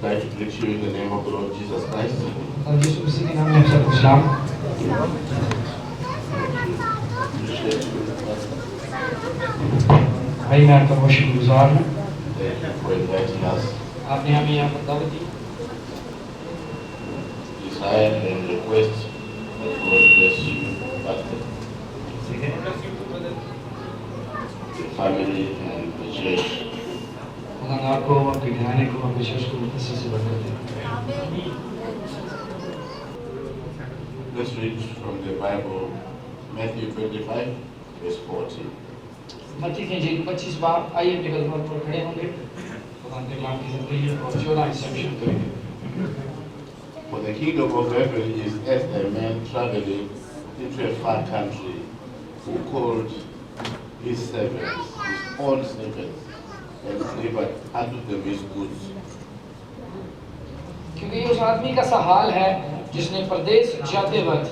try to greet you in the name of the Lord Jesus Christ. यीशु मसीह के नाम में आप सबको सलाम। Appreciate you. भाई मैं आपका बहुत शुक्रगुजार हूँ, Thank you for inviting us. आपने हमें यहाँ पर दावत दी। Desire and request that God bless you, Pastor, the family and the church. खुदा आपको, आपके घराने को, आपके चर्च को मुकद्दस से बरकत दे। Let's read from the Bible, Matthew 25, verse 14. मत्ती की इंजील 25 बाब, आइए अपने कदमों पर खड़े होंगे, खुदा के कलाम की इज़्ज़त करिए और 14 हिस्सा में शुरू करेंगे। For the kingdom of heaven is as a man traveling into a far country, who called his servants, his own servants, and delivered unto them his goods. क्योंकि ये उस आदमी का सा हाल है जिसने परदेश जाते वक्त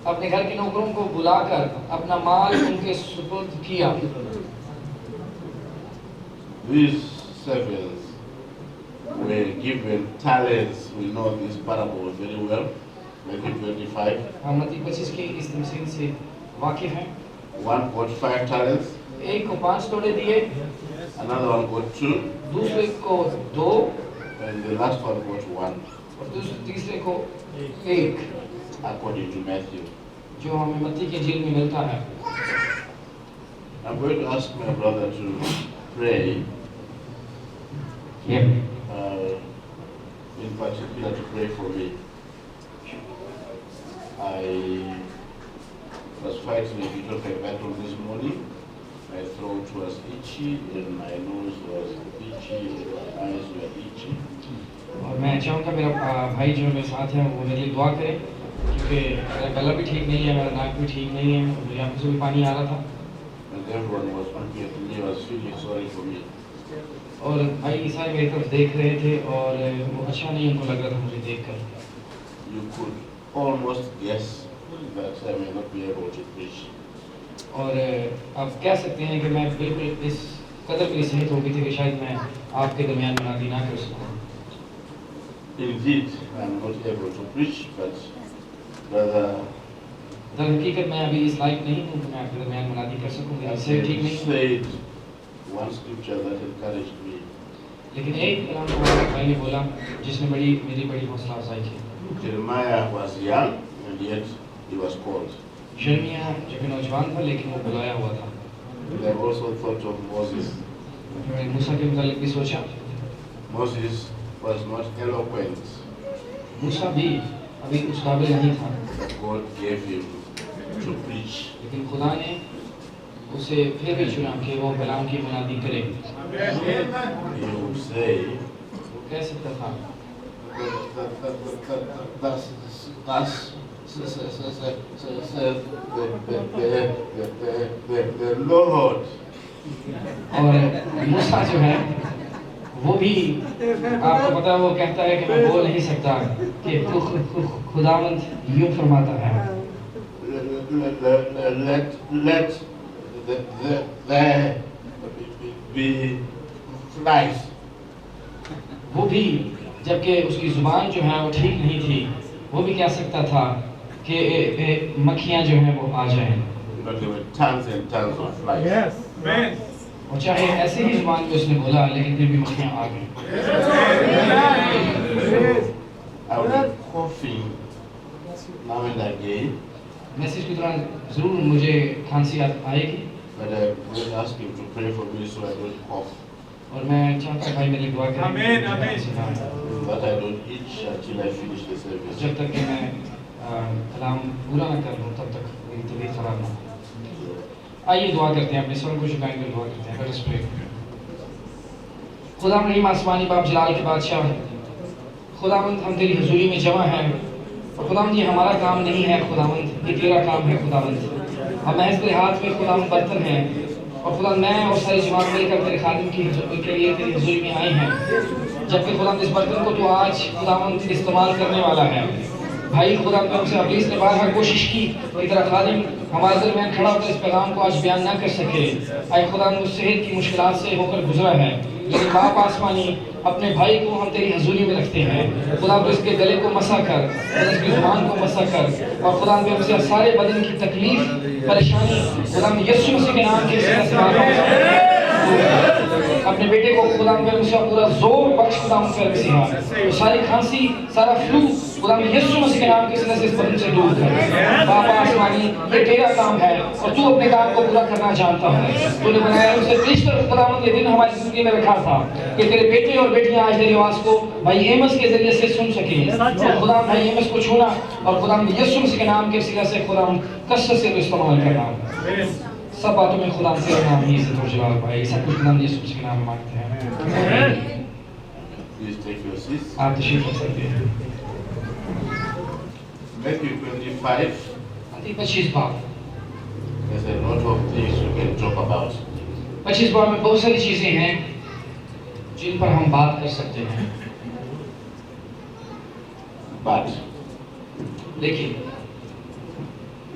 अपने घर के नौकरों को बुलाकर अपना माल उनके सुपुर्द किया। These servants were given talents. We know this parable very well. Matthew 25. हम मत्ती 25 की इस तमसील से वाकिफ हैं। One got 5 talents, एक को 5 तोड़े दिए, another one got 2, दूसरे को 2 and the last one got 1, और तीसरे को 1, according to Matthew. जो हमें मत्ती की इंजील में मिलता है। I'm going to ask my brother to pray, in particular to pray for me. I was fighting a bit of a battle this morning. My throat was itchy and my nose was itchy and my eyes were itchy. और मैं चाहूँगा मेरा भाई जो मेरे साथ है वो मेरे लिए दुआ करे, क्योंकि मेरा गला भी ठीक नहीं है, मेरा नाक भी ठीक नहीं है, मुझे आँखों से भी पानी आ रहा था। And everyone was looking at me, was feeling sorry for me. और भाई ईसाई मेरी तरफ देख रहे थे और वो अच्छा नहीं उनको लग रहा था मुझे देखकर। You could almost guess that I may not be able to preach. और आप कह सकते हैं कि मैं बिल्कुल इस कदर मेरी सेहत हो गई थी कि शायद मैं आपके दरमियान मुनादी ना कर सकूं। Indeed, I am not able to preach, but brother दर हकीकत मैं अभी इस लायक नहीं हूँ कि मैं आपके दरमियान मुनादी कर सकूं, मेरी सेहत ठीक नहीं है। said one scripture that encouraged me. लेकिन एक कलाम हमारे भाई ने बोला जिसने मेरी बड़ी हौसला अफजाई की। Jeremiah was young and yet he was called. यिर्मयाह जब नौजवान था लेकिन वो बुलाया हुआ था। And I also thought of Moses. मैंने मूसा के मुतालिक भी सोचा। Moses was not eloquent, मूसा भी अभी उस काबिल नहीं था, but God gave him to preach. लेकिन खुदा ने उसे फिर भी चुना कि वो कलाम की मुनादी करे। He would say, वो कह सकता था the Lord. और मूसा जो है वो भी आपको पता है वो कहता है कि मैं बोल नहीं सकता कि खुदावंद यूं फरमाता है। Let there be life. वो भी जबकि उसकी जुबान जो है वो ठीक नहीं थी, वो भी कह सकता था कि मक्खियाँ जो हैं वो आ जाएं। But there were tons and tons of flies. Yes. Amen. और चाहे ऐसे ही जुबान में उसने बोला लेकिन फिर भी मक्खियाँ आ गईं। I was coughing now and again, message के दौरान ज़रूर मुझे खांसी आएगी, but I will ask him to pray for me so I don't cough, और मैं चाहता भाई मेरी दुआ करें Amen, कि amen. खांसी ना आए। that I don't itch until I finish the service. जब तक कि मैं कलाम पूरा ना कर लूँ तब तक मेरी तबीयत खराब ना हो। आइए दुआ करते हैं, अपने स्वर को झुकाएंगे, दुआ करते हैं। Let us pray. खुदा रहीम आसमानी बाप जलाल के बादशाह, खुदावंद हम तेरी हुजूरी में जमा हैं और खुदावंद ये हमारा काम नहीं है, खुदावंद ये तेरा काम है। खुदावंद हम महज तेरे हाथ में खुदावंद बर्तन हैं और खुदा मैं और सारी जमात मिलकर तेरे खादिम के लिए तेरी हुजूरी में आए हैं, जबकि खुदावंद इस बर्तन को तो आज खुदावंद इस्तेमाल करने वाला है। भाई खुदा हमसे अबलीस ने बारहा कोशिश की कि तेरा खादिम हमारे दरमियान खड़ा होकर इस पैगाम को आज बयान ना कर सके। आए खुदा उस सेहत की मुश्किलात से होकर गुजरा है, लेकिन बाप आसमानी अपने भाई को हम तेरी हजूरी में रखते हैं। खुदा तो इसके गले को मसा कर, खुदा इसकी जुबान को मसा कर, और खुदा पे हमसे सारे बदन की तकलीफ परेशानी खुदा यीशु मसीह के नाम के अपने बेटे को खुदा उसका पूरा जोर बख्श खुदा कर सिखा, तो सारी खांसी सारा फ्लू खुदा यीशु मसीह के नाम के से इस बदन से दूर कर। बाबा आसमानी ये तेरा काम है और तू अपने काम को पूरा करना जानता है। तूने बनाया उसे क्रिश्चियन खुदावंद ये दिन हमारी जिंदगी में रखा था कि तेरे बेटे और बेटियां आज तेरी आवाज को भाई एमएस के जरिए से सुन सके, और खुदा भाई एमएस को छूना और खुदा यीशु मसीह के नाम के सिला से खुदा कसरत से इस्तेमाल करना। सब बातों में खुदा तेरा नाम ही इज्जत और जलाल पाए। सब कुछ नाम यीशु मसीह के नाम में मांगते हैं। Please take your seats. आप तशरीफ रख सकते हैं। Matthew 25. मत्ती 25 बाब। There's a lot of things we can talk about. 25 बाब में बहुत सारी चीजें हैं जिन पर हम बात कर सकते हैं, But लेकिन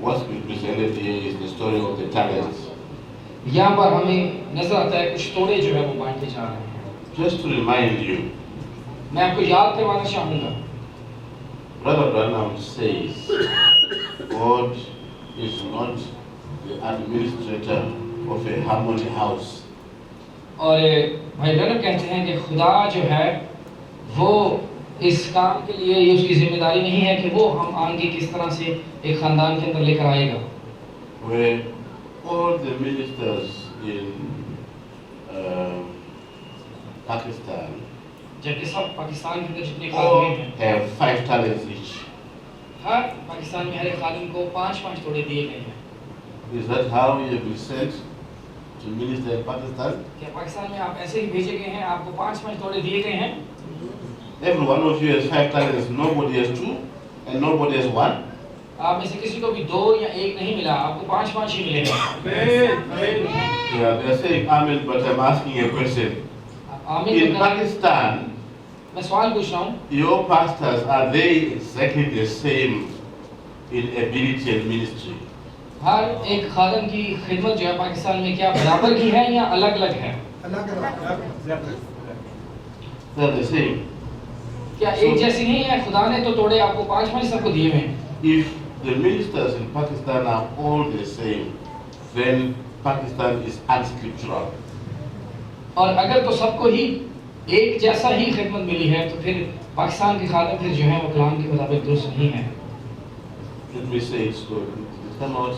what's been presented here is the story of the talents. यहाँ पर हमें नजर आता है कुछ तोड़े जो है वो बांटे जा रहे हैं। Just to remind you, मैं आपको याद करवाना चाहूँगा, Brother Branham says God is not the administrator of a harmony house. और भाई ब्रैनम कहते हैं कि खुदा जो है वो इस काम के लिए ये उसकी जिम्मेदारी नहीं है कि वो हम आगे किस तरह से एक खानदान के अंदर लेकर आएगा, Where all the ministers in Pakistan जबकि सब पाकिस्तान के अंदर जितने all खादिम हैं, have 5 talents each. हर पाकिस्तान में हर एक खादिम को 5-5 तोड़े दिए गए हैं। Is that how you have been sent to minister in Pakistan? क्या पाकिस्तान में आप ऐसे ही भेजे गए हैं, आपको 5-5 तोड़े दिए गए हैं? Every one of you has 5 talents. Nobody has 2 and nobody has 1. आप में से किसी को भी 2 या 1 नहीं मिला, आपको 5-5 ही मिले हैं। Yeah, they are saying amen, but I'm asking a question. आमीन In तो करें। Pakistan, मैं सवाल पूछ रहा हूँ, your pastors, are they exactly the same in ability and ministry? हर एक खादम की खिदमत जो है पाकिस्तान में क्या बराबर की है या अलग अलग है? They are the same. क्या एक जैसी नहीं है? खुदा ने तो तोड़े आपको 5-5 सबको दिए हुए हैं। If the ministers in Pakistan are all the same, then Pakistan is unscriptural. और अगर तो सबको ही एक जैसा ही खिदमत मिली है तो फिर पाकिस्तान के खादम फिर जो है वो कलाम के मुताबिक दुरुस्त नहीं है। Let me say it slowly. Come out.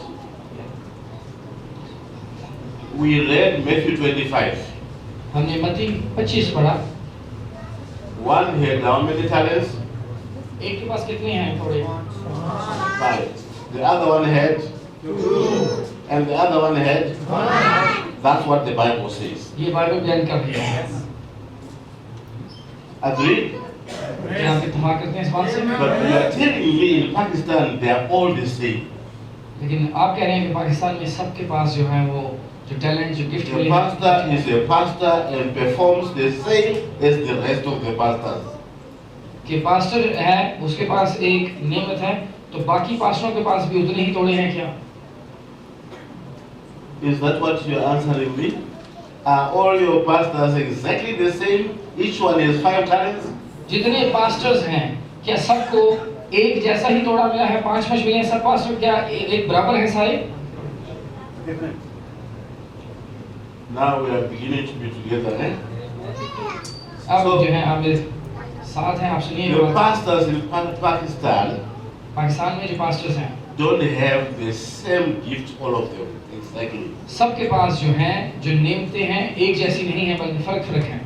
We read Matthew 25. हमने मत्ती 25 पढ़ा। One had how many talents? एक के पास कितने हैं थोड़े? 5. The other one had 2. And the other one had 1. That's what the Bible says. ये बाइबल बयान कर रही है। Agree? क्या आप इत्तेफाक करते हैं इस बात से? But you are telling me in Pakistan they are all the same. लेकिन आप कह रहे हैं कि पाकिस्तान में सबके पास जो है वो जो टैलेंट जो gift The pastor is a pastor and performs the same as the rest of the pastors. कि पास्टर है उसके पास एक नेमत है तो बाकी पास्टरों के पास भी उतने ही तोड़े हैं क्या? Is that what you are answering me? Are all your pastors exactly the same? Each one has 5 talents? जितने पास्टर्स हैं क्या सबको एक जैसा ही तोड़ा मिला है? 5-5 मिले हैं सब पास्टर क्या एक बराबर हैं सारे? Now we are beginning to be together, eh? अब जो है आप मेरे साथ हैं, आप सुनिए। The pastors in Pakistan Pakistan में जो पास्टर्स हैं don't have the same gift, all of them, exactly. सबके पास जो हैं जो नेमतें हैं एक जैसी नहीं है बल्कि फर्क हैं।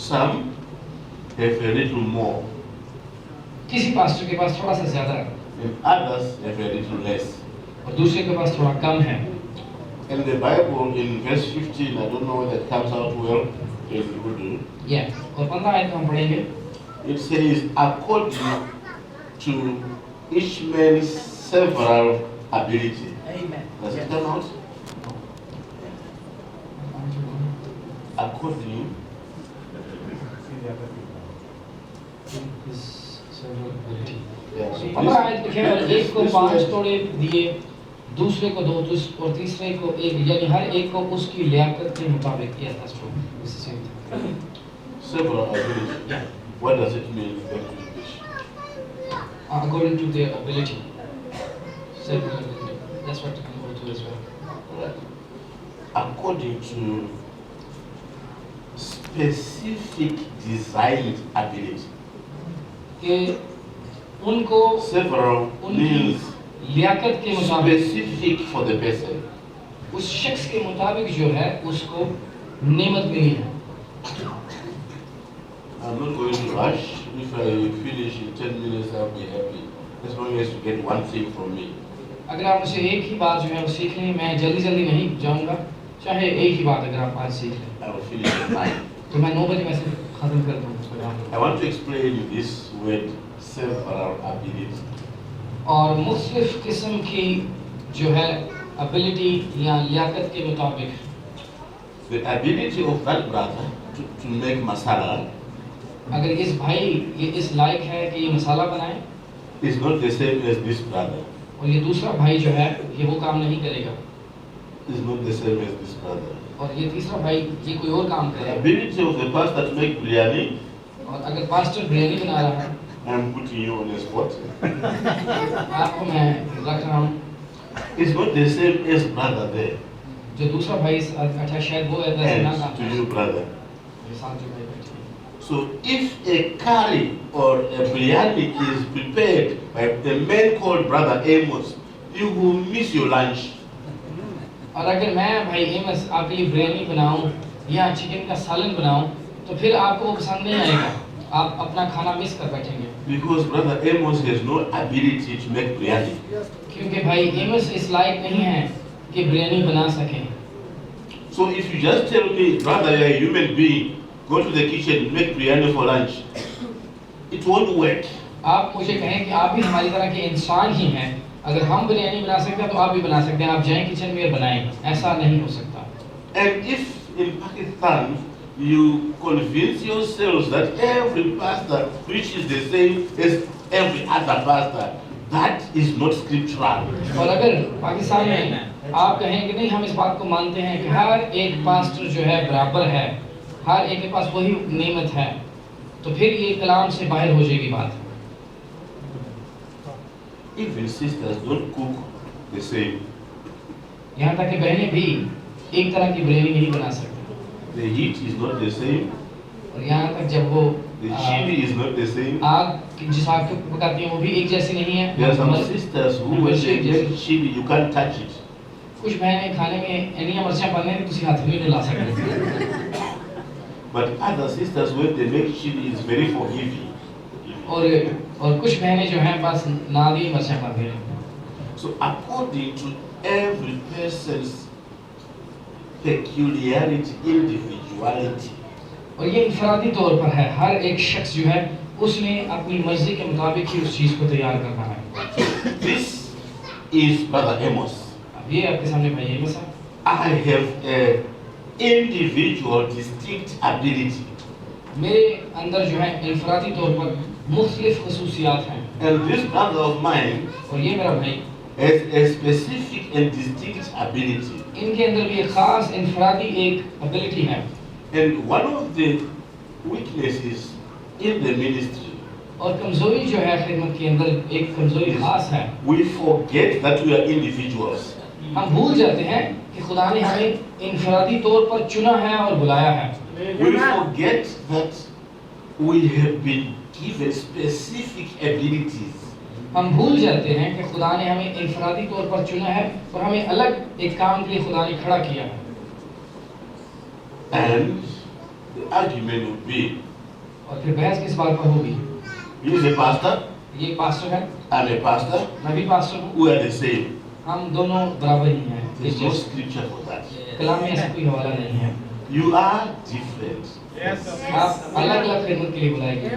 Some have a little more, किसी पास्टर के पास थोड़ा सा ज्यादा है and others have a little less. और दूसरे के पास थोड़ा कम है। And the Bible in verse 15, I don't know whether it comes out well in Urdu. और 15 आयत हम पढ़ेंगे। It says, according to each man's several ability. Amen. Does it come out? According. तो 15 आयत लिखे और एक को 5 तोड़े दिए, दूसरे को 2 और तीसरे को 1, यानी हर एक को उसकी लियाकत के मुताबिक। Yes, that's true. It's the same thing. Several ability. Yeah. What does it mean in English? According to their ability. Several ability. That's what you can go to as well. Right. According to specific designed ability. कि उनको Several means Liaquat के मुताबिक, specific for the person. उस शख्स के मुताबिक जो है उसको नेमत मिली है। I'm not going to rush. If I finish in 10 minutes, I'll be happy. As long as you get one thing from me. अगर आप मुझसे एक ही बात जो है वो सीख लें, मैं जल्दी नहीं जाऊंगा, चाहे एक ही बात अगर आप आज सीख लें I will finish at 9. तो मैं 9 बजे वैसे खत्म कर दूँ उस प्रोग्राम को। I want to explain this word several ability. और मुख्तलिफ किस्म की जो है एबिलिटी या लियाकत के मुताबिक, The ability of that brother to make masala अगर इस भाई ये इस लायक है कि ये मसाला बनाए, is not the same as this brother. और ये दूसरा भाई जो है ये वो काम नहीं करेगा, Is not the same as this brother. और ये तीसरा भाई ये कोई और काम The करेगा। ability of the pastor to make biryani, और अगर पास्टर बिरयानी बना रहा है, I'm putting you on the spot, आपको मैं रख रहा हूँ, is not the same as brother there. जो दूसरा भाई अच्छा शायद वो ऐसा ना And काम to you brother. मेरे साथ जो भाई बैठे हैं। So if a curry or a biryani is prepared by a man called brother Amos, you will miss your lunch. और अगर मैं भाई एमस आपके लिए बिरयानी बनाऊं या चिकन का सालन बनाऊं तो फिर आपको वो पसंद नहीं आएगा, आप अपना खाना मिस कर बैठेंगे, Because brother Amos has no ability to make biryani. क्योंकि भाई एमस इस लायक नहीं है कि बिरयानी बना सकें। So if you just tell me, brother, you're a human being, go to the kitchen, make biryani for lunch, it won't work. आप मुझे कहें कि आप भी हमारी तरह के इंसान ही हैं, अगर हम बिरयानी बना सकते हैं तो आप भी बना सकते हैं, आप जाएं किचन में और बनाएं, ऐसा नहीं हो सकता। And if in Pakistan you convince yourselves that every pastor preaches the same as every other pastor, that is not scriptural. और अगर पाकिस्तान में आप कहें कि नहीं हम इस बात को मानते हैं कि हर एक पास्टर जो है बराबर है, हर एक के पास वही नेमत है, तो फिर ये कलाम से बाहर हो जाएगी बात। Even sisters don't cook the same. यहाँ तक कि बहनें भी एक तरह की बिरयानी नहीं बना सकती, The heat is not the same. और यहाँ तक जब वो The chili is not the same. आग जिस आग पे पकाती हैं वो भी एक जैसी नहीं है। There are some sisters who when they make chili, you can't touch it. कुछ बहनें खाने में इन्हीं मिर्चां पाने की तुसी हाथ में नहीं ला सकते, But other sisters when they make chili, it's very forgiving. और कुछ बहनें जो हैं बस नादी मिर्चां पाती हैं। So according to every person's peculiarity, individuality, और ये इंफरादी तौर पर है, हर एक शख्स जो है उसने अपनी मर्जी के मुताबिक ही उस चीज को तैयार करना है। this is Brother Amos. अब ये आपके सामने भाई एमस है। I have a individual distinct ability. मेरे अंदर जो है इंफरादी तौर पर मुख्तलिफ खसूसियात हैं, And this brother of mine और ये मेरा भाई has a specific and distinct ability. इनके अंदर भी एक खास इंफरादी एक एबिलिटी है। And one of the weaknesses in the ministry, और कमजोरी जो है खिदमत के अंदर एक कमजोरी खास है, we forget that we are individuals. हम भूल जाते हैं कि खुदा ने हमें इंफरादी तौर पर चुना है और बुलाया है। We forget that we have been given specific abilities. हम भूल जाते हैं कि खुदा ने हमें इंफरादी तौर पर चुना है और हमें अलग एक काम के लिए खुदा ने खड़ा किया है। And the argument would be, और फिर बहस किस बात पर होगी? he is a pastor, ये पास्टर है, I'm a pastor, मैं भी पास्टर हूँ, we are the same. हम दोनों बराबर ही हैं। There's no scripture for that. कलाम में ऐसा कोई हवाला नहीं है। You are different. आप अलग-अलग खिदमत के लिए बुलाए गए।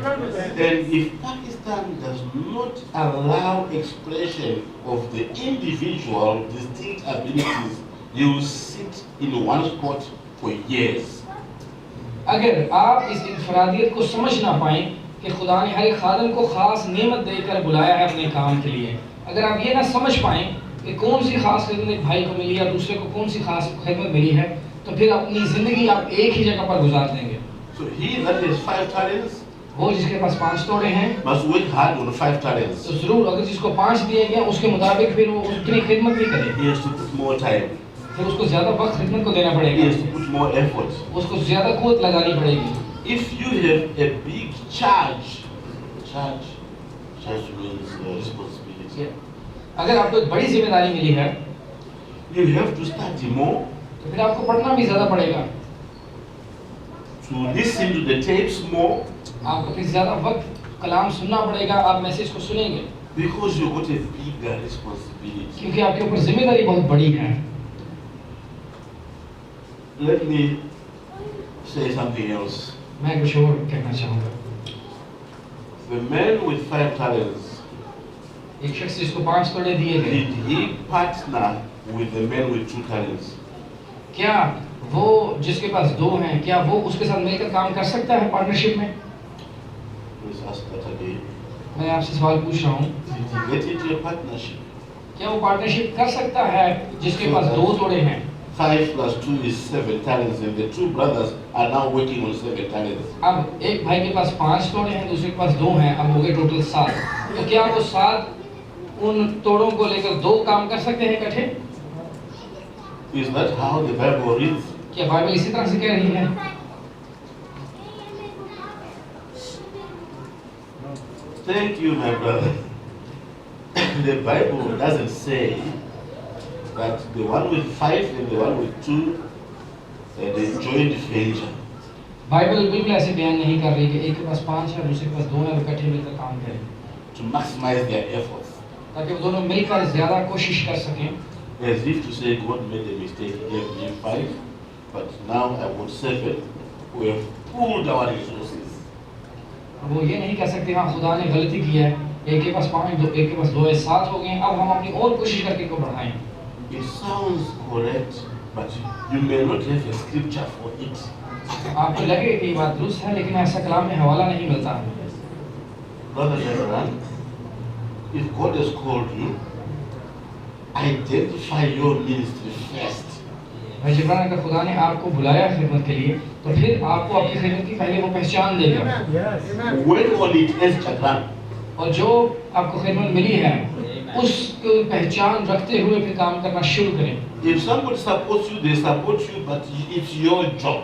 And if Pakistan does not allow expression of the individual distinct abilities, you sit in one spot for years. अगर आप इस इंफरादियत को समझ ना पाएं कि खुदा ने हर एक खादम को खास नेमत देकर बुलाया है अपने काम के लिए, अगर आप ये ना समझ पाएं कि कौन सी खास खिदमत एक भाई को मिली है, दूसरे को कौन सी खास खिदमत मिली है, तो फिर अपनी ज़िंदगी आप एक ही जगह पर गुजार देंगे। So he that has 5 talents वो जिसके पास 5 तोड़े हैं, must work hard on 5 talents. तो ज़रूर अगर जिसको 5 दिए गए उसके मुताबिक फिर वो उतनी खिदमत भी करे, He has to put more time. फिर उसको ज़्यादा वक्त खिदमत को देना He पड़ेगा, has to put more effort. उसको ज़्यादा कुव्वत लगानी पड़ेगी। If you have a big charge means responsibility. अगर आपको एक बड़ी जिम्मेदारी मिली है, You have to study more, तो फिर आपको पढ़ना भी ज़्यादा पड़ेगा, to listen to the tapes more, आपको फिर ज़्यादा वक्त कलाम सुनना पड़ेगा, आप मैसेज को सुनेंगे, because you've got a bigger responsibility. क्योंकि आपके ऊपर जिम्मेदारी बहुत बड़ी है। Let me say something else. मैं कुछ और कहना चाहूँगा। The man with 5 talents, एक शख्स जिसको 5 तोड़े दिए गए, did he partner with the man with 2 talents? क्या वो जिसके पास 2 हैं, क्या वो उसके साथ मिलकर काम कर सकता है पार्टनरशिप में? Let's ask that again. मैं आपसे सवाल पूछ रहा हूँ, Did he get into a partnership? क्या वो पार्टनरशिप कर सकता है जिसके पास 2 तोड़े हैं? 5 plus 2 is 7 talents, and the 2 brothers are now working on 7 talents. अब एक भाई के पास 5 तोड़े हैं, दूसरे के पास 2 हैं, अब हो गए टोटल 7। तो क्या वो 7 उन तोड़ों को लेकर 2 काम कर सकते हैं इकट्ठे? Is that how the Bible reads? क्या बाइबल इसी तरह से कह रही है? Thank you, my brother. The Bible doesn't say that the one with 5 and the one with 2 they joined venture. Bible बिल्कुल ऐसे बयान नहीं कर रही कि एक के पास 5 है, दूसरे के पास 2 है, और इकट्ठे मिलकर काम करें, To maximize their efforts. ताकि वो दोनों मिलकर ज़्यादा कोशिश कर सकें। As if to say God made a mistake, He gave me 5, but now I've got 7 who have pulled our resources. वो ये नहीं कह सकते हाँ खुदा ने गलती की है, एक के पास 5, एक के पास 2 है, 7 हो गए, अब हम अपनी और कोशिश करके इनको बढ़ाएं। It sounds correct, but you may not have a scripture for it. आपको लगे कि ये बात दुरुस्त है, लेकिन ऐसा कलाम में हवाला नहीं मिलता। Brother Lebaran, if God has called you, identify your ministry first. भाई जिब्रान, अगर खुदा ने आपको बुलाया खिदमत के लिए, तो फिर आपको आपकी खिदमत की पहले वो पहचान देगा। Work on it as Chagran. और जो आपको खिदमत मिली है, उसको पहचान रखते हुए फिर काम करना शुरू करें। If somebody supports you, they support you, but it's your job.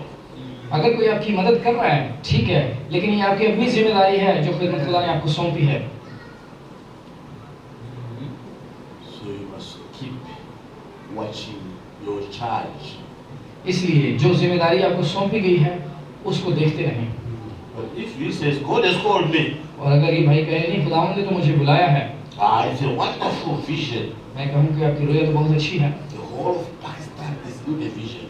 अगर कोई आपकी मदद कर रहा है, ठीक है, लेकिन ये आपकी अपनी जिम्मेदारी है जो खिदमत खुदा ने आपको सौंपी है। So you must keep watching your charge. इसलिए जो जिम्मेदारी आपको सौंपी गई है, उसको देखते रहें। But if he says, God has called me, और अगर ये भाई कहे नहीं खुदावंद ने तो मुझे बुलाया है, it's a wonderful vision. मैं कहूँ कि आपकी रोया तो बहुत अच्छी है The whole of Pakistan is in the vision.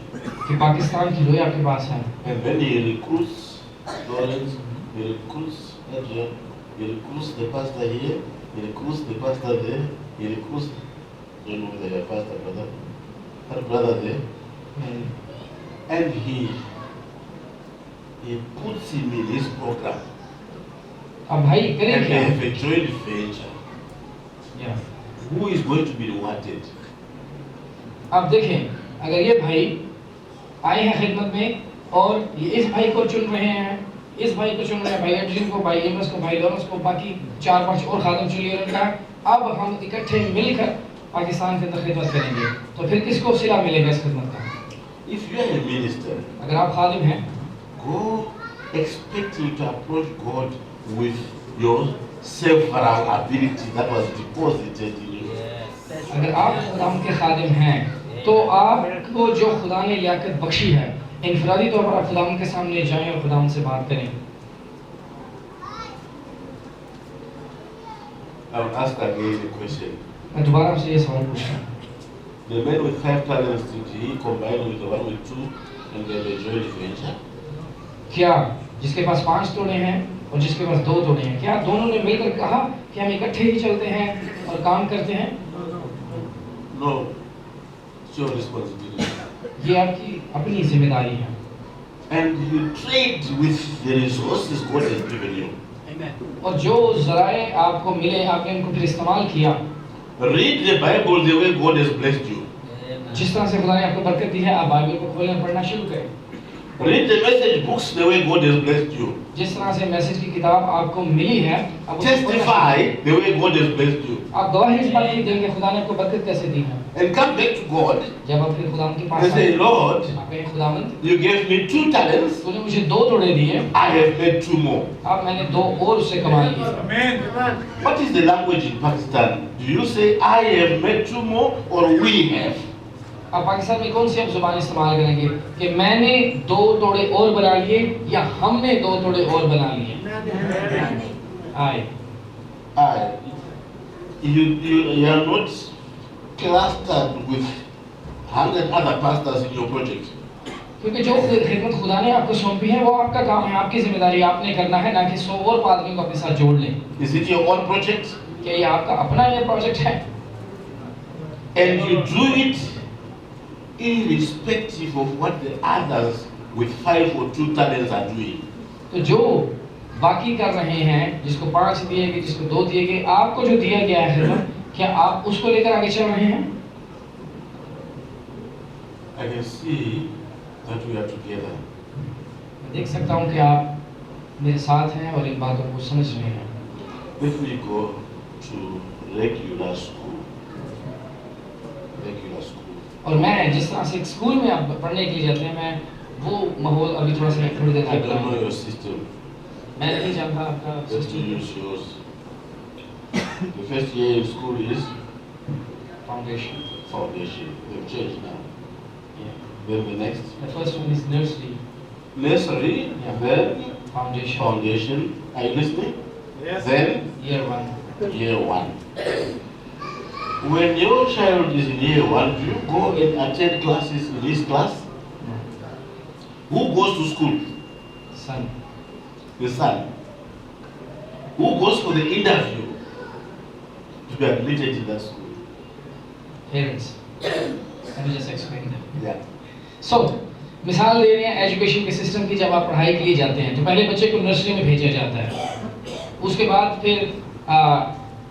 कि पाकिस्तान की रोया आपके पास है। And then he recruits Lawrence, he recruits Adrian, he recruits the pastor here, he recruits the pastor there, he recruits, I don't know whether you're a pastor, brother, that brother there, and he puts him in his program. अब भाई करें And they क्या? have a joint venture. या। Who is going to be rewarded? अब देखें, अगर ये भाई आए हैं खिदमत में और ये इस भाई को चुन रहे हैं, इस भाई को चुन रहे हैं, भाई एड्रिन को, भाई एमस को, भाई लॉरेंस को, बाकी 4-5 और खादम चुन लिए, उनका अब हम इकट्ठे मिलकर पाकिस्तान के अंदर खिदमत करेंगे, तो फिर किसको सिला मिलेगा इस खिदमत का? If you are a minister, अगर आप खादिम हैं, go expecting to approach God with your several ability that was deposited in you. अगर आप खुदाम के खादिम हैं, तो आपको जो खुदा ने लियाकत बख्शी है, इनफरादी तौर पर आप खुदाम के सामने जाएं और खुदाम से बात करें। I will ask again the question. मैं दोबारा आपसे ये सवाल पूछ रहा हूँ, The man with 5 talents, did he combine with the one with 2 and then they joined venture? क्या जिसके पास 5 तोड़े हैं और जिसके पास 2 तोड़े हैं, क्या दोनों ने मिलकर कहा कि हम इकट्ठे ही चलते हैं और काम करते हैं? No, it's your responsibility. ये आपकी अपनी जिम्मेदारी है। And you trade with the resources God has given you. और जो ज़राए आपको मिले, आपने उनको फिर इस्तेमाल किया। Read the Bible the way God has blessed you. जिस तरह से खुदा ने आपको बरकत दी है, आप बाइबल को खोलें, पढ़ना शुरू करें। Read the message books the way God has blessed you. जिस तरह से मैसेज की किताब आपको मिली है, आप उसको पढ़ना Testify शुरू the way God has blessed you. करें। आप गवाही इस बात की देंगे खुदा ने आपको बरकत कैसे दी है। And come back to God जब आप फिर खुदावंद के पास and say, आए, Lord, आप कहें खुदावंद, you gave me 2 talents, तूने मुझे 2 तोड़े दिए, I have made 2 more. अब मैंने 2 और उससे कमा लिए। What is the language in Pakistan? Do you say, I have made 2 more or we have? अब पाकिस्तान में कौन सी आप जुबान इस्तेमाल करेंगे कि मैंने 2 तोड़े और बना लिए या हमने 2 तोड़े और बना लिए? आए। You are not clustered with 100 other pastors in your project. क्योंकि जो खिदमत खुदा ने आपको सौंपी है वो आपका काम है, आपकी जिम्मेदारी आपने करना है, ना कि 100 और आदमी को अपने साथ जोड़ लें। Is it your own project? क्या ये आपका अपना ये प्रोजेक्ट है? And you do it irrespective of what the others with 5 or 2 talents are doing. तो जो बाकी कर रहे हैं, जिसको 5 दिए गए, जिसको 2 दिए गए, आपको जो दिया गया है खिदमत, क्या आप उसको लेकर आगे चल रहे हैं? I can see that we are together. मैं देख सकता हूँ कि आप मेरे साथ हैं और इन बातों को समझ रहे हैं। Let me go to regular school. Regular school. और मैं जिस तरह से स्कूल में आप पढ़ने के लिए जाते हैं, मैं वो माहौल अभी थोड़ा सा थोड़ी देर I तक don't know your system. मैं नहीं जानता आपका Just system use yours. The first year in school is foundation. foundation. They've changed now. Then the next The first one is nursery, nursery, Yeah. then foundation, foundation. Are you listening? Yes. Then year 1. year 1. When your child is in year 1, do you go and attend classes in this class? Who goes to school? Son, The son. Who goes for the interview to be admitted in that school? parents. Let me just explain that. Yeah. So, मिसाल ले रहे हैं education के system की। जब आप पढ़ाई के लिए जाते हैं तो पहले बच्चे को नर्सरी में भेजा जाता है, उसके बाद फिर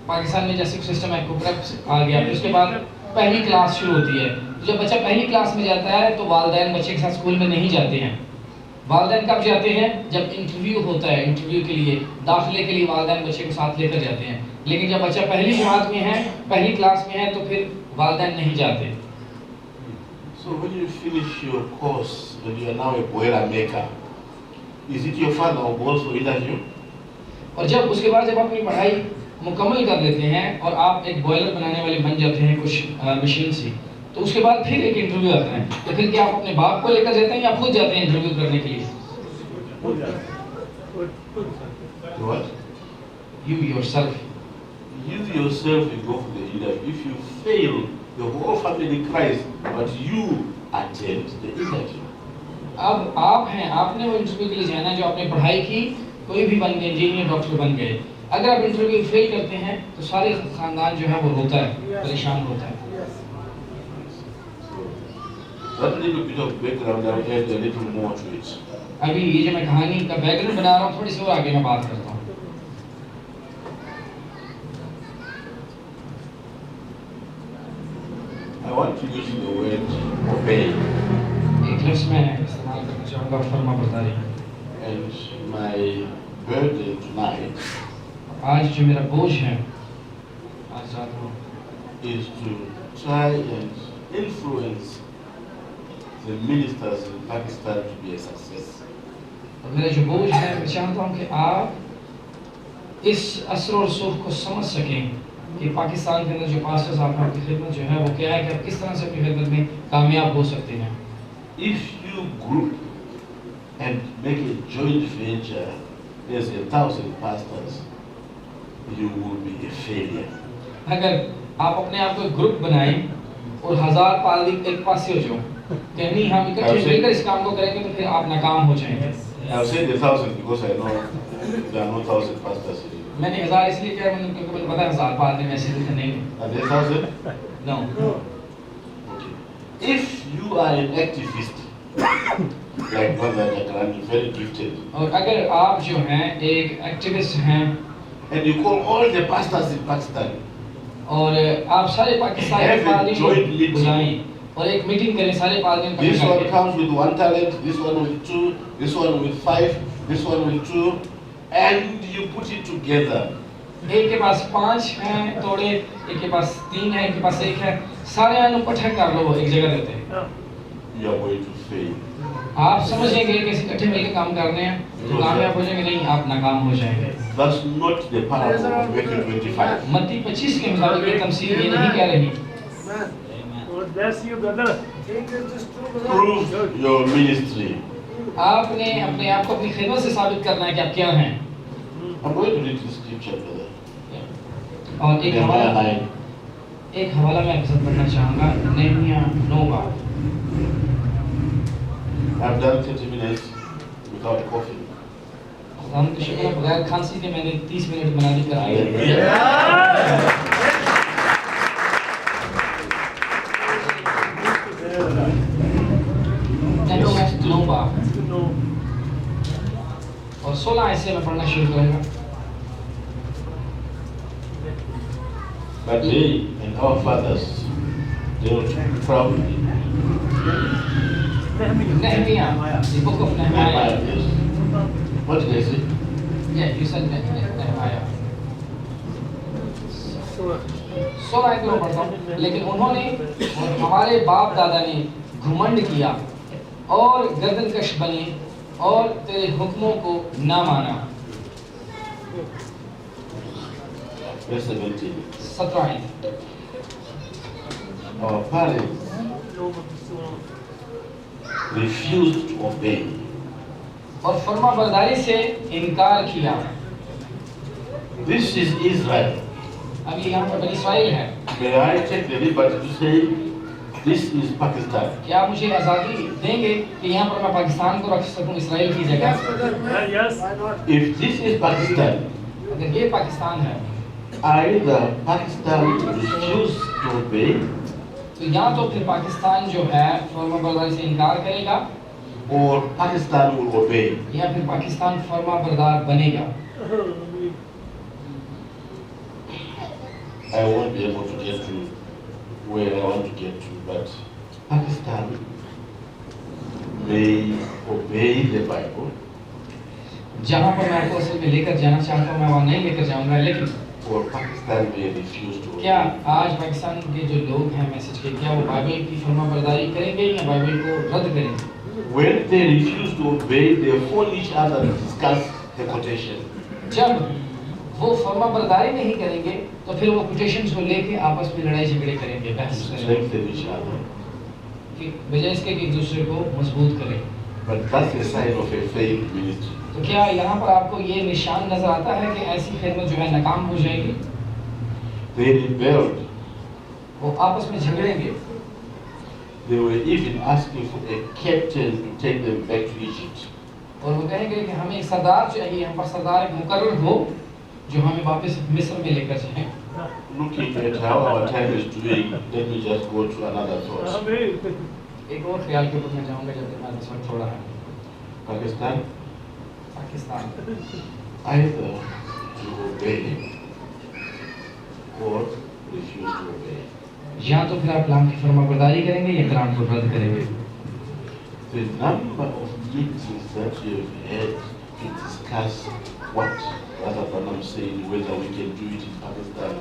पाकिस्तान में जैसे सिस्टम है कोप्रेप आ गया, फिर उसके बाद पहली क्लास शुरू होती है। तो जब बच्चा पहली क्लास में जाता है तो वालिदैन बच्चे के साथ स्कूल में नहीं जाते हैं। वालिदैन कब जाते हैं? जब इंटरव्यू होता है, इंटरव्यू के लिए दाखिले के लिए वालिदैन बच्चे को साथ लेकर जाते हैं। लेकिन जब बच्चा पहली जमात में है, पहली क्लास में है, तो फिर वालिदैन नहीं जाते। So when you finish your course, when you are now a boiler maker, is it your father who goes for interview? और जब उसके बाद जब आप अपनी पढ़ाई मुकम्मल कर लेते हैं और आप एक बॉयलर बनाने वाले बन जाते हैं कुछ मशीन से, तो उसके बाद फिर एक इंटरव्यू आता है। तो फिर क्या आप अपने बाप को लेकर जाते हैं या खुद जाते हैं इंटरव्यू करने के लिए? What? You yourself. You yourself will go for the interview. If you fail, the whole family cries, but you attend the interview. अब आप हैं, आपने वो इंटरव्यू के लिए जाना है। जो आपने पढ़ाई की, कोई भी बन गए, इंजीनियर, डॉक्टर बन गए, अगर आप इंटरव्यू फेल करते हैं तो सारे खानदान जो है वो रोता है, परेशान होता है। That little bit of background, I will add a little more to it. अभी ये जो मैं कहानी का बैकग्राउंड बना रहा हूँ, थोड़ी सी और आगे मैं बात करता हूँ। I want to use the word obey. एक लफ्ज़ मैं इस्तेमाल करना चाहूँगा, फर्मा बरदारी। And my burden tonight आज जो मेरा बोझ है, आज रात को, is to try and influence the ministers in Pakistan to be a success. और मेरा जो बोझ है, मैं चाहता हूँ कि आप इस असर और सुख को समझ सकें कि पाकिस्तान के अंदर जो पास्टर्स आपकी खिदमत जो है वो क्या है, कि आप किस तरह से अपनी खिदमत में कामयाब हो सकते हैं। If you group and make a joint venture as 1,000 pastors, you will be a failure. अगर आप अपने आप को एक ग्रुप बनाएं और 1000 पादरी एक पास हो जाओ, कि नहीं हम इकट्ठे मिलकर इस काम को करेंगे, तो फिर आप नाकाम हो जाएंगे। I've said 1,000 because I know there are no 1,000 pastors in it. मैंने 1000 इसलिए कहा, क्योंकि मुझे पता है 1000 पादरी में से नहीं। Are there 1,000? No. Okay. If you are an activist, like Brother Jakarani, very gifted, और अगर आप जो हैं एक एक्टिविस्ट हैं and you call all the pastors in Pakistan, और आप सारे Pakistani Have a joint parliament meeting. बुलाएं और एक मीटिंग करें सारे पार्लियामेंट This इकट्ठा one करके। comes with 1 talent, this one with 2, this one with 5, this one with 2, and you put it together. एक के पास 5 हैं तोड़े, एक के पास 3 है, एक के पास 1 है, सारे आने इकट्ठा कर लो एक जगह देते हैं। You are going to fail. आप समझेंगे कि ऐसे इकट्ठे मिलकर काम करने हैं तो कामयाब हो जाएंगे, नहीं आप नाकाम हो जाएंगे। That's not the parable of Matthew 25. मत्ती 25 के मुताबिक ये तमसील ये नहीं कह रही। God bless you, brother. Prove your ministry. आपने अपने आप को अपनी खिदमत से साबित करना है कि आप क्या हैं। I'm going to read this scripture, brother. और एक Nehemiah हवाला 9. मैं आपके साथ पढ़ना चाहूँगा, नेहमिया 9 बार। I've done 30 minutes without coughing. हम तो शुक्र है बगैर खांसी के मैंने 30 मिनट बना दी कर लिए। नेहमिया 9 बार और 16 ऐसे में पढ़ना शुरू करूँगा। But they and our fathers, they were proud. Nehemiah, the book of Nehemiah. Yes. What did I say? Yeah, you said Nehemiah. 16 आयत में पढ़ता हूँ, लेकिन उन्होंने और हमारे बाप दादा ने घुमंड किया और गर्दनकश बने और तेरे हुक्मों को ना माना। Verse 17. 17 आयत। Our parents refused to obey. और फर्माबरदारी से इनकार किया। This is Israel. अब ये यहाँ पर बनी इस्राइल है। May I take the liberty to say this is Pakistan? क्या आप मुझे आज़ादी देंगे कि यहाँ पर मैं पाकिस्तान को रख सकूँ इस्राइल की जगह? Yes. If this is Pakistan, अगर ये पाकिस्तान है either Pakistan refuse to obey तो या तो फिर पाकिस्तान जो है फर्माबरदारी से इनकार करेगा or Pakistan will obey. या फिर पाकिस्तान फर्माबरदार बनेगा। I won't be able to get to where I want to get to, but Pakistan may obey the Bible जहाँ पर मैं आपको असल में लेकर जाना चाहता हूँ मैं वहाँ नहीं लेकर जाऊँगा, लेकिन or Pakistan may refuse to क्या obey. आज पाकिस्तान के जो लोग हैं मैसेज के, क्या वो बाइबल की फर्माबरदारी करेंगे या बाइबल को रद्द करेंगे? When they refuse to obey, they phone each other to discuss the quotation. जब वो फर्माबरदारी नहीं करेंगे तो फिर वो कोटेशंस को लेके आपस में लड़ाई झगड़े करेंगे, बहस करेंगे Strengthen each other. कि बजाय इसके कि एक दूसरे को मजबूत करें। But that's a sign of a failed ministry. तो क्या यहाँ पर आपको ये निशान नजर आता है कि ऐसी खिदमत जो है नाकाम हो जाएगी? They rebelled. वो आपस में झगड़ेंगे। They were even asking for a captain to take them back to Egypt. और वो कहेंगे कि हमें एक सरदार चाहिए, हम पर सरदार एक मुकर्रर हो जो हमें वापस मिस्र में लेकर जाए। Looking at how our time is doing, let me just go to another thought. Amen. एक और ख्याल के ऊपर मैं जाऊँगा जब हमारे पास वक्त थोड़ा है। Pakistan, Pakistan either to obey or refuse to obey. या तो फिर आप कलाम की फर्माबरदारी करेंगे या कलाम को रद्द करेंगे। The number of meetings that you have had to discuss what Brother Branham said, whether we can do it in Pakistan,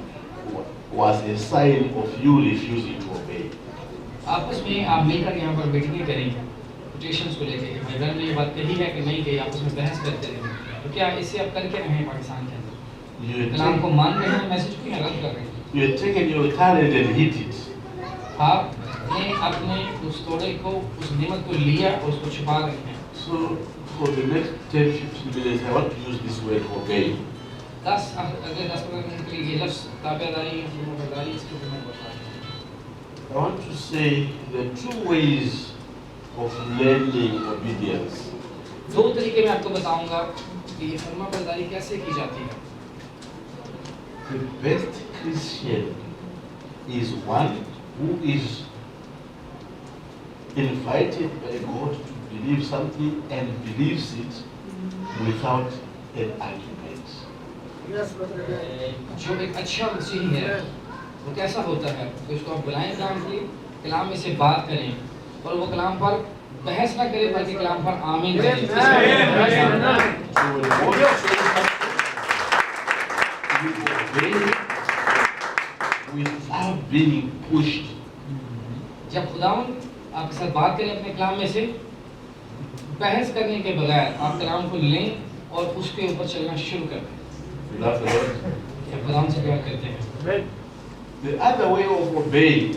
was a sign of you refusing to obey. आपस में आप मिलकर यहाँ पर मीटिंगें करेंगे कोटेशंस को लेकर कि भाई मैंने ये बात कही है कि नहीं कही, आपस में बहस करते रहेंगे। तो क्या इससे आप करके रहे हैं पाकिस्तान के अंदर? कलाम को मान रहे हैं, मैसेज को या रद्द कर रहे हैं? You have taken your talent and hit it. आपने अपने उस तोड़े को, उस नेमत को लिया और उसको छुपा रहे हैं। So for the next 10-15 minutes, I want to use this word obey. 10-15 minute के लिए ये लफ्ज़ ताबेदारी या फर्माबरदारी इसके ऊपर मैं बताऊँ। I want to say there are two ways of learning obedience. दो तरीके मैं आपको बताऊंगा कि ये फर्माबरदारी कैसे की जाती है। The best Christian is one who is invited by God to believe something and believes it without an argument. Yes, brother. जो एक अच्छा मसीही है वो कैसा होता है कि उसको आप बुलाएं कलाम के लिए, कलाम में से बात करें और वो कलाम पर बहस ना करे बल्कि कलाम पर आमीन करें। So when God shows up, you obey without being pushed. जब खुदावंद आपके साथ बात करें अपने कलाम में से, बहस करने के बगैर आप कलाम को लें और उसके ऊपर चलना शुरू कर दें। You love the Lord? जब खुदावंद से प्यार करते हैं। The other way of obeying,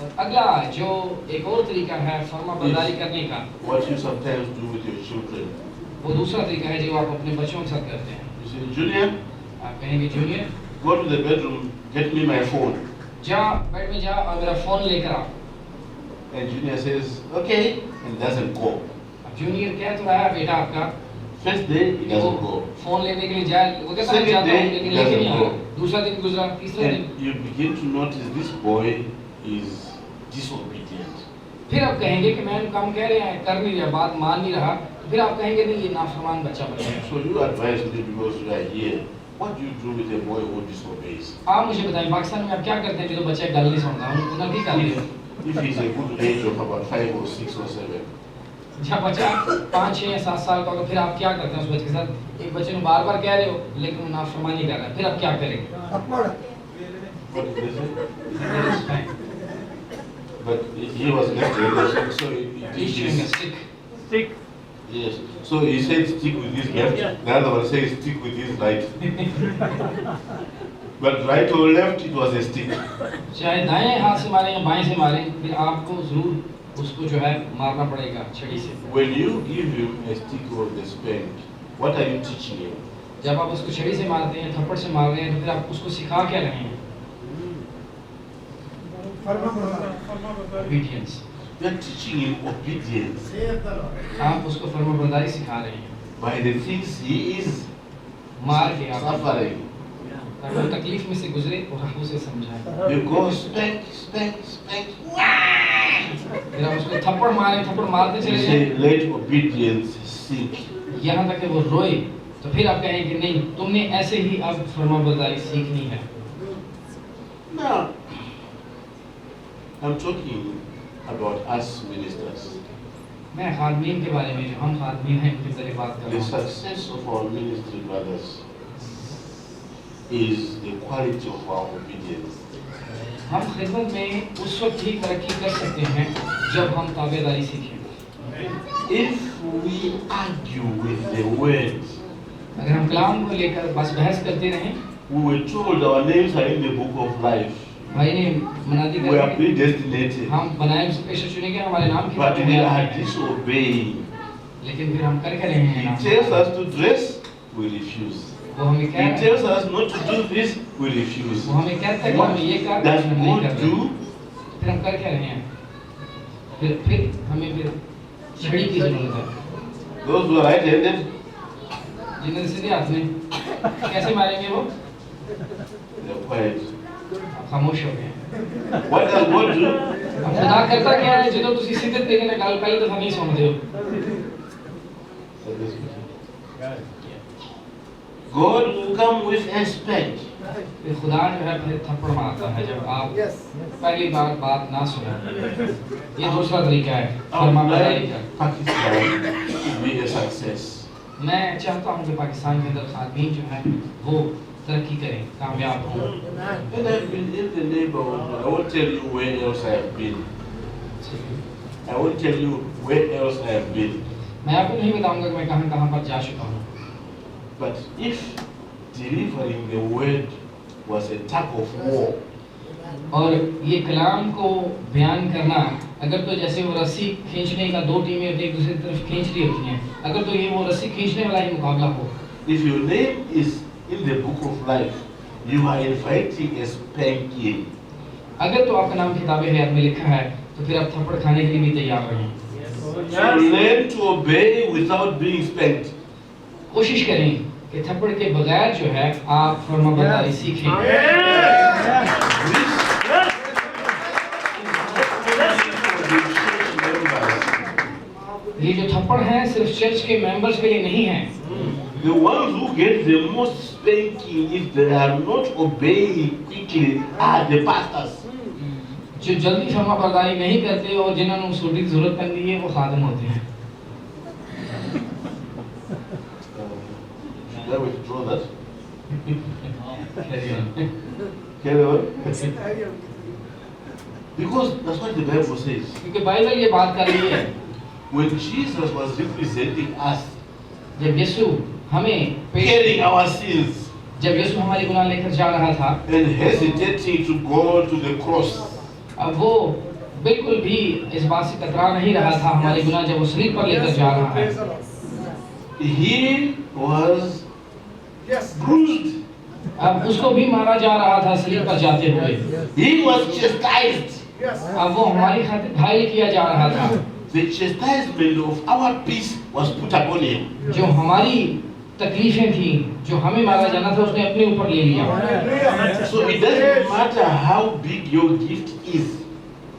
और अगला जो एक और तरीका है फर्मा बरदारी करने का, what you sometimes do with your children. वो दूसरा तरीका है जो आप अपने बच्चों के साथ करते हैं। You say, Junior, आप कहेंगे junior go to the bedroom, get me my phone. जा बेड में जा और मेरा फोन लेकर आ। And Junior says, okay, and doesn't go. अब जूनियर कह तो रहा है बेटा आपका First day, he कि वो doesn't go. फोन लेने के लिए जाए, वो कहता है Second जाता हूँ day, लेकिन he लेके नहीं doesn't आया। go. दूसरा दिन गुजरा, तीसरा दिन, And you begin to notice this boy is disobedient. फिर आप कहेंगे कि मैम काम कह रहे हैं कर नहीं रहा, बात मान नहीं रहा, फिर आप कहेंगे नहीं ये नाफरमान बच्चा बन गया। So you advise me because you are here. What do you do with a boy who disobeys? आप मुझे बताएं पाकिस्तान में आप क्या करते हैं जो बच्चा गल नहीं सुनता, उन्हें नहीं कर रहे। If he's a good age of about 5 or 6 or 7, जब बच्चा 5, 6 या 7 साल का होगा फिर आप क्या करते हैं उस बच्चे के साथ? एक बच्चे को बार-बार कह रहे हो लेकिन वो नाफरमानी कर रहा है, फिर आप क्या करेंगे? what did they say? But he was left alone, so he He's did chewing a this. stick. Stick. Yes. So he said stick with his left, the other one says stick with his right. But right or left, it was a stick. चाहे दाएं हाथ से मारें या बाएं से मारें, फिर आपको जरूर उसको जो है मारना पड़ेगा छड़ी से। When you give him a stick or a spank, what are you teaching him? जब आप उसको छड़ी से मारते हैं, थप्पड़ से मार रहे हैं, तो फिर आप उसको सिखा क्या रहे हैं? Obedience. You are teaching him obedience आप उसको फर्माबरदारी सिखा रहे हैं। by the things he is मार के आप suffering. ताकि वो तकलीफ में से गुजरे और आप उसे समझाएं। You go spank, spank, spank. फिर आप उसको थप्पड़ मारें, थप्पड़ मारते You चले say जाएं, let obedience sink. यहाँ तक कि वो रोए, तो फिर आप कहें कि नहीं, तुमने ऐसे ही अब फर्माबरदारी सीखनी है। Now, I'm talking about us ministers. मैं खादमीन के बारे में, जो हम खादमीन हैं, उनके बारे में बात कर The रहा हूँ। success of our ministry, brothers, is the quality of our obedience. हम खिदमत में उस वक्त ही तरक्की कर सकते हैं जब हम ताबेदारी सीखें। If we argue with the words, अगर हम कलाम को लेकर बस बहस करते रहें, we were told our names are in the book of life. भाई ने मनादी We are कर predestinated. हम बनाए पेशा चुने गए, हमारे नाम की But बातें we हैं, are disobeying. लेकिन फिर हम कर क्या रहे हैं? He tells us to dress, we refuse. वो हमें He कह रहा है, tells us not to do this, we refuse. वो हमें कहता है कि What हमें ये कर does हम नहीं God कर रहे। do? फिर हम कर क्या रहे हैं? फिर हमें फिर छड़ी की जरूरत है। Those who are right-handed, जिन्हें सीधे हाथ में कैसे मारेंगे वो? they are quiet. आप खामोश हो गए। What does God do? अब खुदा करता क्या है जो तुसी सीधे तरीके से गल पहले दफा नहीं सुनते हो? God will come with a spank. फिर खुदा जो है फिर थप्पड़ मारता है जब आप पहली बार बात ना सुने। ये दूसरा तरीका है फरमाबरदारी का। Pakistan to be a success. मैं चाहता हूँ कि पाकिस्तान के अंदर खादमीन जो है वो तरक्की करें, कामयाब हों। And I've been in the neighborhood. I won't tell you where else I have been. I won't tell you where else I have been. मैं आपको नहीं बताऊंगा कि मैं कहाँ पर जा चुका हूँ। But if delivering the word was a tug of war, और ये कलाम को बयान करना, अगर तो जैसे वो रस्सी खींचने का दो टीमें होती हैं एक दूसरी तरफ खींच रही होती हैं, अगर तो ये वो रस्सी खींचने वाला ही मुकाबला हो, if your name is in the book of life, you are inviting a spanking. अगर तो आपका नाम किताब हयात में लिखा है तो फिर आप थप्पड़ खाने के लिए भी तैयार रहें। So learn to obey without being spanked. कोशिश करें कि थप्पड़ के बगैर जो है आप फरमाबरदारी सीखें। This ये जो थप्पड़ हैं सिर्फ चर्च के मेंबर्स के लिए नहीं है, The ones who get the most spanking if they are not obeying quickly are the pastors. जो जल्दी फर्मा बरदारी नहीं करते और जिन्होंने उस रोटी की जरूरत पड़ती है वो खादिम होते हैं। Should I withdraw that? Carry on. Because that's what the Bible says. क्योंकि बाइबल ये बात कर रही है, When Jesus was representing us, जब यीशु हमें carrying our sins जब यीशु हमारी गुनाह लेकर जा रहा था and hesitating to go to the cross, अब वो बिल्कुल भी इस बात से कतरा नहीं रहा था हमारे गुनाह जब वो सलीब पर लेकर जा रहा है। he was bruised, अब उसको भी मारा जा रहा था सलीब पर जाते हुए, he was chastised. अब वो हमारी खातिर घायल किया जा रहा था। The chastisement of our peace was put upon him. जो हमारी तकलीफें थी, जो हमें मारा जाना था, उसने अपने ऊपर ले लिया। So it doesn't matter how big your gift is,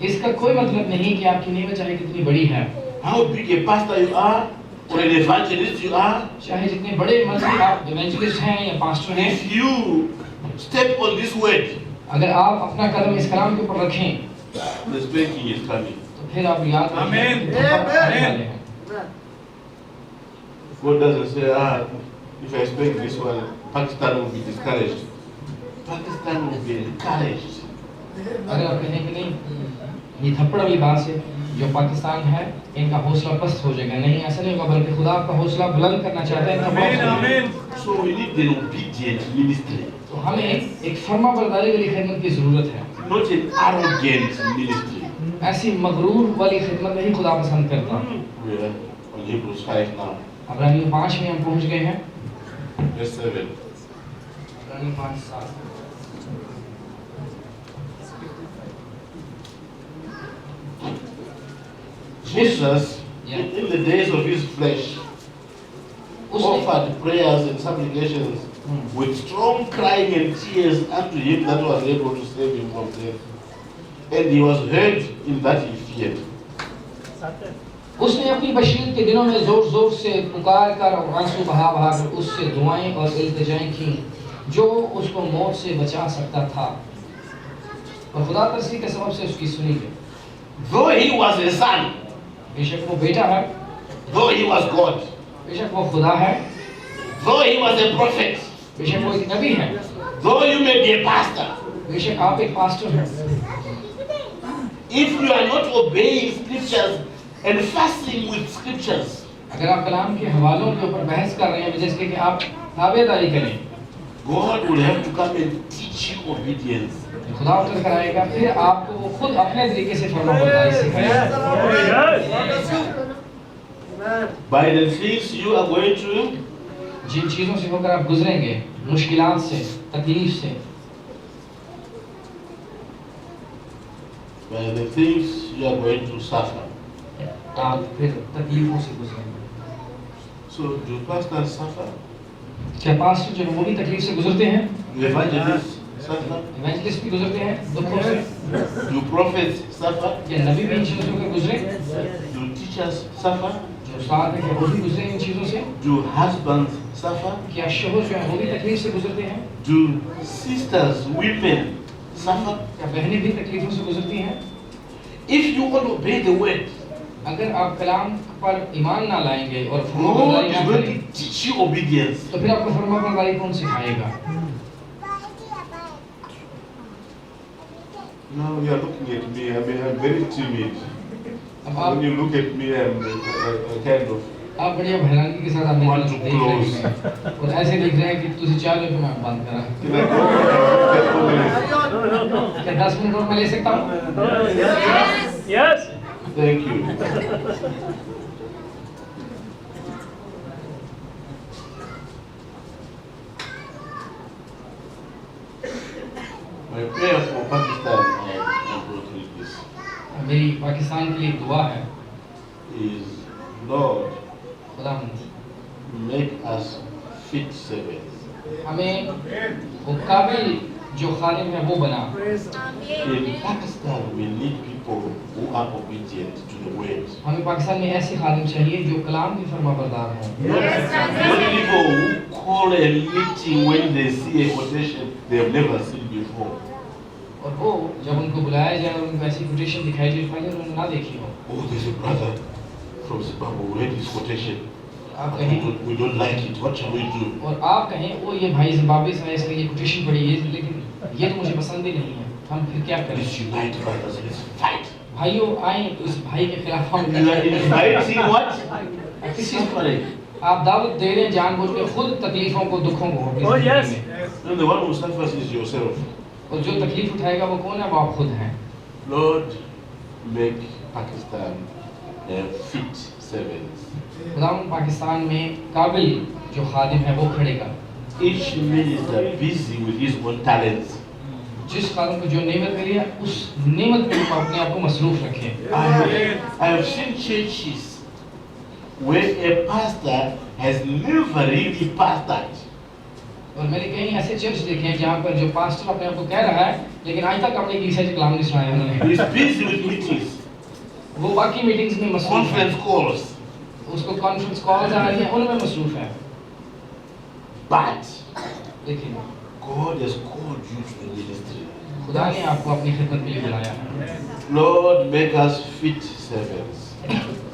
इसका कोई मतलब नहीं कि आपकी नेमत चाहे कितनी बड़ी है, how big a pastor you are or an evangelist you are, चाहे जितने बड़े मसीह आप इवेंजलिस्ट हैं या पास्टर हैं, if you step on this word, अगर आप अपना कदम इस कलाम के ऊपर रखें, the spanking is coming. तो फिर आप याद रखें, आमीन। धक्का खाने वाले हैं। God doesn't say, if I speak this one, Pakistan will be discouraged. Pakistan will be encouraged. अगर आप कहें कि नहीं ये थप्पड़ वाली बात से जो पाकिस्तान है इनका हौसला पस्त हो जाएगा, नहीं ऐसा नहीं होगा, बल्कि खुदा आपका हौसला बुलंद करना चाहता है। आमीन आमीन। So we need an obedient ministry, तो हमें एक फर्मा बरदारी वाली खिदमत की जरूरत है, not an arrogant ministry. ऐसी मगरूर वाली खिदमत नहीं खुदा पसंद करता। We are on Hebrews 5 now, इब्रानियों 5 में हम पहुंच गए हैं। verse 7. इब्रानियों 5:7 Jesus, in the days of his flesh, offered prayers and supplications with strong crying and tears unto him that was able to save him from death. And he was heard in that he feared. उसने अपनी बशीरत के दिनों में जोर जोर से पुकार कर और आंसू बहा बहा कर उससे दुआएं और इल्तिजाएं की जो उसको मौत से बचा सकता था, और खुदा तरसी के सबब से उसकी सुनी गई। Though he was a son, बेशक वो बेटा है, though he was God, बेशक वो खुदा है, though he was a prophet, बेशक वो एक नबी है, though you may be a pastor, बेशक आप एक पास्टर हैं, if you are not obeying scriptures and fasting with scriptures, अगर आप कलाम के हवालों के ऊपर बहस कर रहे हैं वजह से कि आप ताबेदारी करें, God will have to come and teach you obedience. खुदा उतर कर आएगा, फिर आपको वो खुद अपने तरीके से फरमाबरदारी सिखाएगा। By the things you are going through, जिन चीजों से होकर आप गुजरेंगे, मुश्किलात से, तकलीफ से, by the things you are going to suffer. आप फिर तकलीफों से गुजरेंगे। So do pastors suffer? क्या पास्टर जो वो भी तकलीफ से गुजरते हैं? Do evangelists suffer? इवेंजलिस्ट भी गुजरते हैं दुखों से? Do prophets suffer? क्या नबी भी इन चीजों से होकर गुजरे? Do teachers suffer? जो उस्ताद हैं क्या वो भी गुजरे इन चीजों से? Do husbands suffer? क्या शोहर जो है वो भी तकलीफ से गुजरते हैं? Do sisters, women suffer? क्या बहनें भी तकलीफों से गुजरती हैं? If you won't obey the word, अगर आप कलाम पर ईमान ना लाएंगे और God फरमाबरदारी is ना going करें, to teach you obedience. तो फिर आपको फरमाबरदारी कौन सिखाएगा? Now you are looking at me. I mean, I'm very timid. अब When आप you look at me, I'm kind of. आप बढ़िया हैरानगी के साथ आप मेरी Want तरफ to देख रहे close. हैं और ऐसे देख रहे हैं कि तुझे 4 मिनट में बंद करा। Can I go? क्या 10 मिनट और मैं ले सकता हूँ? Yes. Thank you. My prayer for Pakistan, I'm going to read this, मेरी पाकिस्तान के लिए दुआ है, is Lord, खुदावंद make us fit servants. हमें वो काबिल जो खादिम है वो बना। In Pakistan, we need people people who are obedient to the word. हमें पाकिस्तान में ऐसे खादिम चाहिए जो कलाम के फरमाबरदार हों। Not people who call a meeting when they see a quotation they have never seen before. और वो जब उनको बुलाया जाए और उनको ऐसी कोटेशन दिखाई जाए जो उन्होंने ना देखी हो। Oh, there's a brother from Zimbabwe who read this quotation. आप कहें We don't like it. What shall we do? और आप कहें वो ये भाई जिम्बाब्वे से है इसलिए ये कोटेशन पढ़ी है लेकिन ये तो मुझे पसंद ही नहीं है, हम फिर क्या करें? Let's unite, brothers. Let's fight. भाइयों आए उस भाई के खिलाफ हम You are inviting what? किसी Suffering. आप दावत दे रहे हैं जानबूझ के खुद तकलीफों को दुखों को अपनी Oh, yes. जिंदगी में। And the one who suffers is yourself. और जो तकलीफ उठाएगा वो कौन है? वो आप खुद हैं। Lord, make Pakistan fit servants. खुदावंद पाकिस्तान में काबिल जो खादिम है वो खड़े कर। Each minister busy with his own talents. जिस खादिम को जो नेमत मिली है उस नेमत में वो अपने आप को मसरूफ रखें। I have seen churches where a pastor has never really pastored. और मैंने कहीं ऐसे चर्च देखे हैं जहाँ पर जो पास्टर अपने आप को कह रहा है लेकिन आज तक अपने कलीसिया से कलाम नहीं सुनाया उन्होंने। He's busy with meetings, वो बाकी मीटिंग्स में मसरूफ है, conference calls. उसको कॉन्फ्रेंस कॉल्स आ रही हैं उनमें मसरूफ है। But लेकिन God has called you to the ministry. खुदा ने आपको अपनी खिदमत के लिए बुलाया है। Lord, make us fit servants.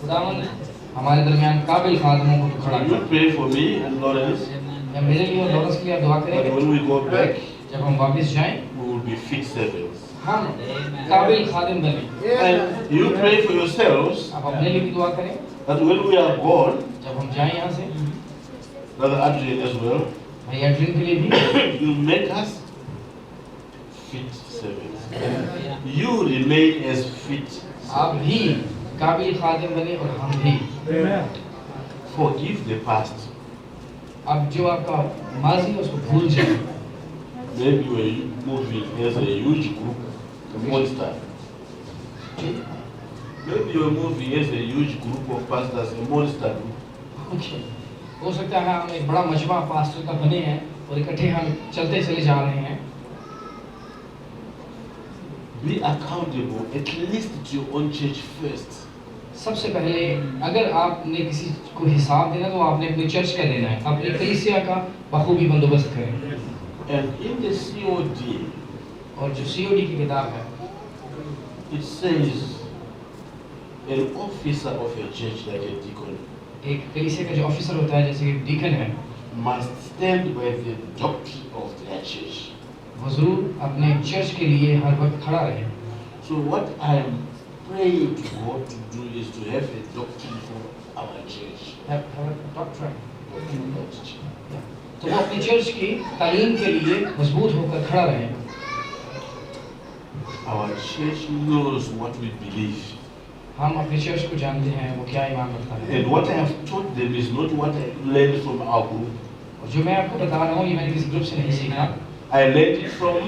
खुदावंद हमारे दरमियान काबिल खादिमों को तो खड़ा You कर। pray for me and Lawrence या मेरे लिए और लॉरेंस के लिए आप दुआ that करेंगे। when we go back, जब हम वापस जाएं we will be fit servants. हम काबिल खादिम बने। And you pray for yourselves आप अपने लिए भी दुआ करें that when we are gone, जब हम जाएं यहाँ से, Brother Adrian as well, भाई एड्रिन के लिए भी you make us fit servants. And you remain as fit. आप भी काबिल खादिम बने और हम भी। Forgive the past. अब जो आपका माजी है उसको भूल जाए। Maybe you were moving as a huge group, a monster. Maybe you were moving as a huge group of pastors, a monster group. हो सकता है हम एक बड़ा मजमा पास्टर का बने हैं और इकट्ठे हम चलते चले जा रहे हैं। Be accountable at least to your own church first. सबसे पहले अगर आपने किसी को हिसाब देना तो आपने अपनी चर्च का देना है, अपनी कलीसिया का बखूबी बंदोबस्त करें। And in the COD, और जो COD की किताब है it says an officer of a church like a deacon एक कलीसिया का जो ऑफिसर होता है जैसे कि डीकन है must stand by the doctrine of their church. वो जरूर अपने चर्च के लिए हर वक्त खड़ा रहे। So what I am praying to God to do is to have a doctrine for our church. तो वो अपनी चर्च की तालीम के लिए मजबूत होकर खड़ा रहे। Our church knows what we believe. हम अपनी चर्च को जानते हैं वो क्या ईमान रखता है। And what I have taught them is not what I learned from our group. और जो मैं आपको बता रहा हूँ ये मैंने किसी ग्रुप से नहीं सीखा, I learned it from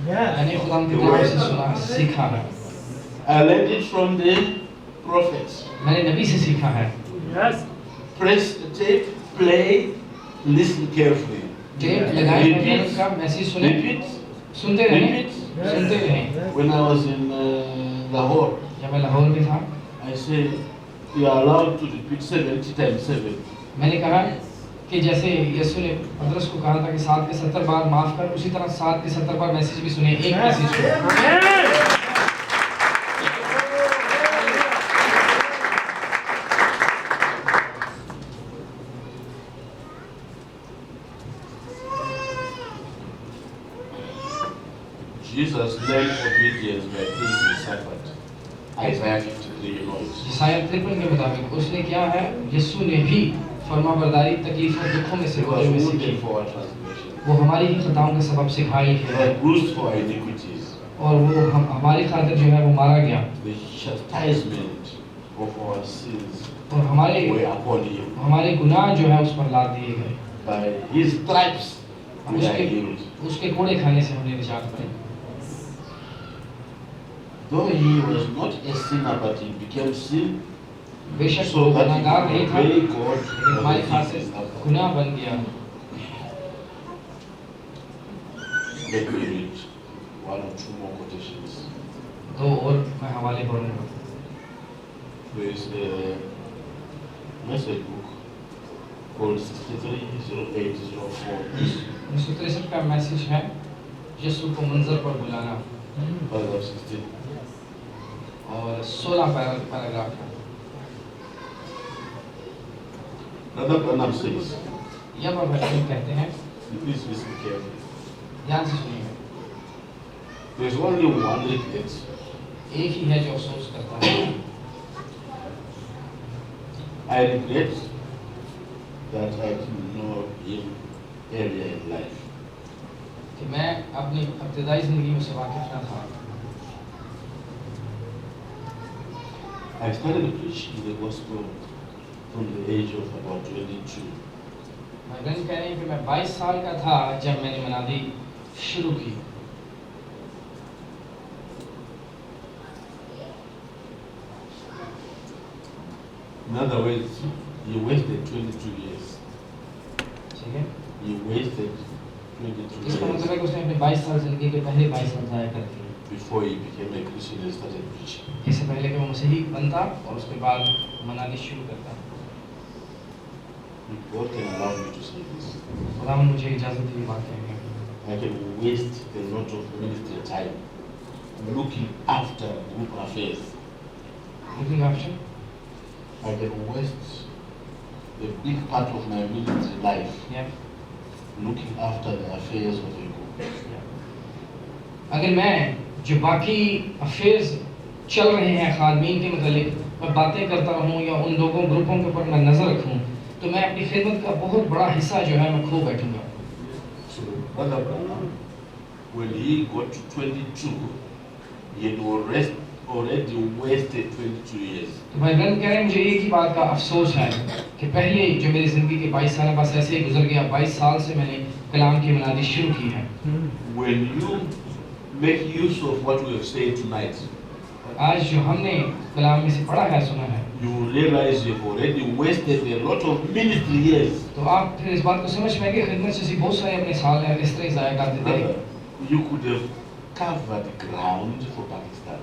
मैंने खुदा की तरफ से सुना सीखा है। I learned it from the prophets. मैंने नबी से सीखा है। Yes. Press the tape, play, listen carefully. Tape लगाएं और उनका मैसेज सुने, Repeat. सुनते रहें, Repeat. सुनते रहें। When I was in Lahore, जब मैं लाहौर में था I said you are allowed to repeat 70 times 7. मैंने कहा कि जैसे यीशु ने पतरस को कहा था कि 7 के 70 बार माफ कर, उसी तरह 7 के 70 बार मैसेज भी सुने, एक मैसेज को। Jesus learned obedience by things he suffered. Isaiah 53, you know it. ईसाया 53 के मुताबिक उसने क्या है, यीशु ने भी फरमाबरदारी तकलीफ और दुखों में से He होते was हुए सीखी। wounded for our transgression. वो हमारी ही खताओं के सबब से घायल He है was bruised for our iniquities. और वो हमारी खातिर जो है वो मारा गया The chastisement of our sins और हमारे were upon him. हमारे गुनाह जो है उस पर लाद दिए गए। By his stripes we are healed. उसके कोड़े खाने से हमने निजात पाई। Though he was not a sinner, but he became sin, बेशक so वो that he गुनाहगार नहीं could था obey God लेकिन हमारी and खातिर his sins. गुनाह बन गया। Let me read one or two more quotations. दो और मैं हवाले पढ़ूंगा। There is a message book called 630804. 1963 का मैसेज है, यीशु को मंजर पर बुलाना, Paragraph 16. और 16 पैराग्राफ है। Brother Branham says, यह प्रवचन कहते हैं, please listen carefully. ध्यान से सुनिए, There is only one regret. एक ही है जो अफसोस करता है। I regret that I didn't know him earlier in life. कि मैं अपनी इब्तिदाई जिंदगी में से वाकिफ न था। I started preaching the gospel from the age of about 22. मैं कह रही हूँ कि मैं 22 साल का था जब मैंने मनादी शुरू की। In other words, you wasted 22 years. ठीक है, You wasted 22 इसका मतलब years है कि उसने अपने 22 साल जिंदगी के पहले 22 साल ज़ाया कर दिए, before he became a Christian and started preaching. इससे पहले कि वो मसीही बनता और उसके बाद मनादी शुरू करता। God can allow me to say this. खुदावंद मुझे इजाज़त दी बात कहने की। I can waste a lot of ministry time looking after group affairs. Looking after, I can waste a big part of my ministry life yeah. looking after the affairs of a group. अगर मैं जो बाकी affairs चल रहे हैं खादमीन के मतलब मैं बातें करता रहूं या उन लोगों ग्रुपों के ऊपर मैं नज़र रखूं, तो मैं अपनी खिदमत का बहुत बड़ा हिस्सा जो है मैं खो बैठूंगा। So Brother Branham, when he got to 22, he had already wasted 22 years. तो भाई ब्रदर कह रहे हैं मुझे एक ही बात का अफसोस है कि पहले जो मेरी ज़िंदगी के 22 साल बस ऐसे ही गुजर गया। 22 साल से मैंने कलाम की मनादी शुरू की है। When you make use of what we have said tonight, और आज जो हमने कलाम में से पढ़ा है सुना है, you realize you've already wasted a lot of ministry years. तो आप फिर इस बात को समझ में आएंगे खिदमत से बहुत सारे अपने साल हैं इस तरह ज़ाया कर देते हैं। You could have covered ground for Pakistan.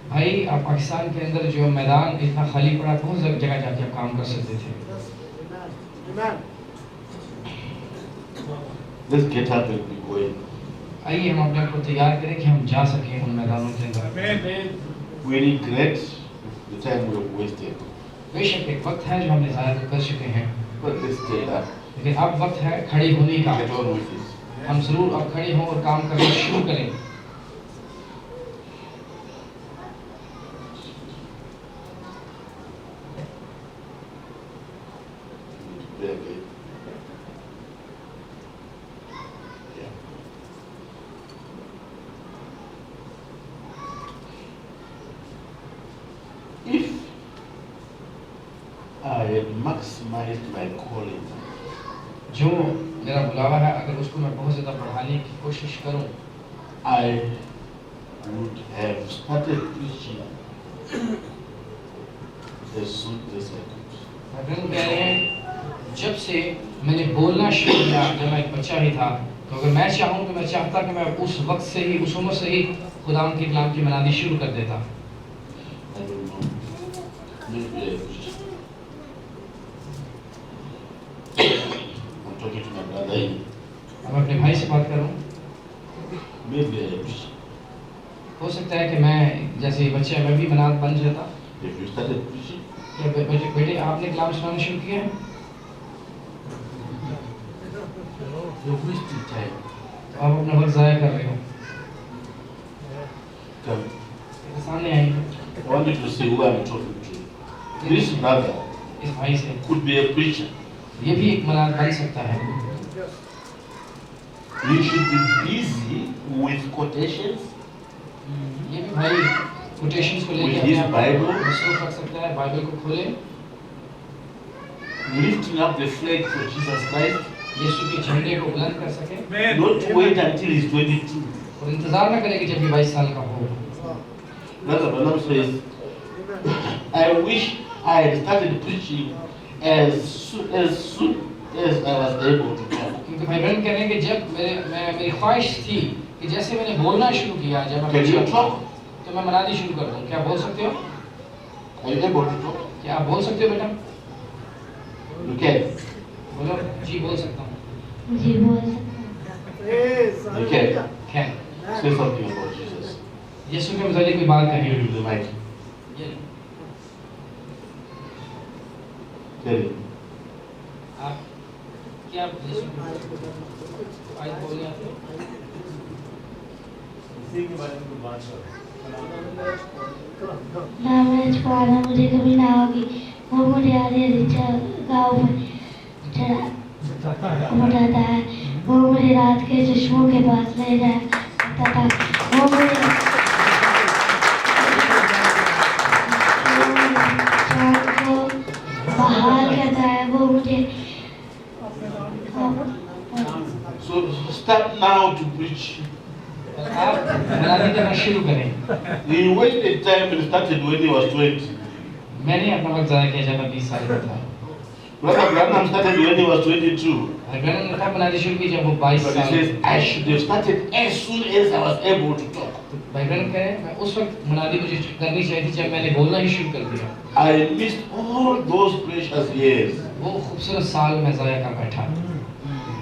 भाई आप पाकिस्तान के अंदर जो मैदान इतना खाली पड़ा, बहुत जगह जाके आप काम कर सकते थे। Let's get up and be going. आइए हम अपने आप को तैयार करें कि हम जा सकें उन मैदानों के अंदर। We regret the time we have wasted, बेशक एक वक्त है जो हमने ज़ाया कर चुके हैं, but let's get up, लेकिन अब वक्त है खड़े होने का। get on with it. हम जरूर अब खड़े हों और काम करना शुरू करें। Pray again. Yeah. If I had maximized my calling, जो मेरा बुलावा है अगर उसको मैं बहुत ज़्यादा बढ़ाने की कोशिश करूं, I would have started preaching as soon as I could. Brother कह रहे हैं जब से मैंने बोलना शुरू किया जब मैं एक बच्चा ही था, तो अगर मैं चाहूँ तो मैं चाहता कि मैं उस वक्त से ही उस उम्र से ही खुदावंद के कलाम की मनादी शुरू कर देता। I don't know. Maybe I wish. I'm talking to my brother here. अब अपने भाई से बात करूं, Maybe I wish. हो सकता है कि मैं जैसे बच्चे मैं भी मनाद बन जाता। If you started preaching, क्या बेटे आपने कलाम सुनाना शुरू किया है? you're wasting time. तो आप अपना वक्त ज़ाया कर रहे हो। Come. मेरे सामने आइए, I want you to see who I'm talking to. This brother इस भाई से, could be a preacher. ये भी एक मनाद बन सकता है। He should be busy with quotations, ये भी भाई कोटेशंस को with लेके his अपने आप Bible, को मसरूफ रख सकता है। बाइबल को खोले, lifting up the flag for Jesus Christ. यीशु के झंडे को बुलंद कर सके Not wait until he's 22. और इंतजार न करे कि जब भी 22 साल का हो। Brother Branham says, I wish I had started preaching as soon as I was able to talk. क्योंकि भाई बहन कह रहे हैं कि जब मेरी ख्वाहिश थी कि जैसे मैंने बोलना शुरू किया जब मैं Can you बच्चा था, talk? तो मैं मनादी शुरू कर दूं, क्या बोल सकते हो? Are you able to talk? क्या आप बोल सकते हो बेटा? You can. बोलो जी बोल सकता हूँ। जी बोल सकता You can. Can. Say something about Jesus. यीशु के मुतालिक कोई बात कहिए। Give him the mic. ये Tell him. आप क्या यीशु आज बोल रहे हैं? इसी के बारे में कोई बात करो। ना मैंने छुपाना मुझे कभी ना होगी, वो मुझे आधे रिचा गाँव में उठाता है, वो मुझे रात के चश्मों के पास ले जाता था, वो मुझे चाँद को बहाल करता है, वो मुझे So start now to preach. आप मनादी करना शुरू करें। He waited time and started when he was 20. मैंने अपना वक्त ज़ाया किया जब मैं 20 साल का था। Brother Branham started when he was 22. अगर ने तब मनादी शुरू की जब वो 22 But he साल। says, I should have started as soon as I was able to talk. भाई बहन कह रहे हैं मैं उस वक्त मनादी मुझे करनी चाहिए थी जब मैंने बोलना ही शुरू कर दिया। I missed all those precious years. वो खूबसूरत साल मैं ज़ाया कर बैठा।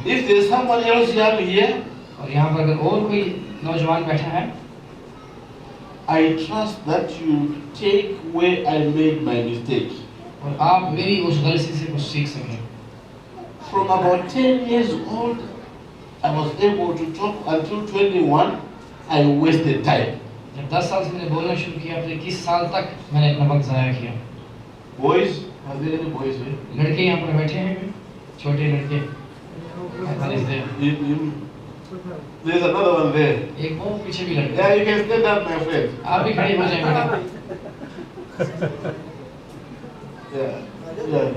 If there is someone else young here, और यहाँ पर अगर और कोई नौजवान बैठा है, I trust that you take where I made my mistake. और आप मेरी उस गलती से कुछ सीख सकें। From about 10 years old, I was able to talk until 21. I wasted time. जब 10 साल से मैंने बोलना शुरू किया, फिर 21 साल तक मैंने अपना वक्त ज़ाया किया। Boys, are there any boys here? लड़के यहाँ पर बैठे हैं, छोटे लड़के। There's another one there. एक वो पीछे भी लड़के। Yeah, you can stand up, my friend. आप भी खड़े हो जाएं बेटा। Yeah,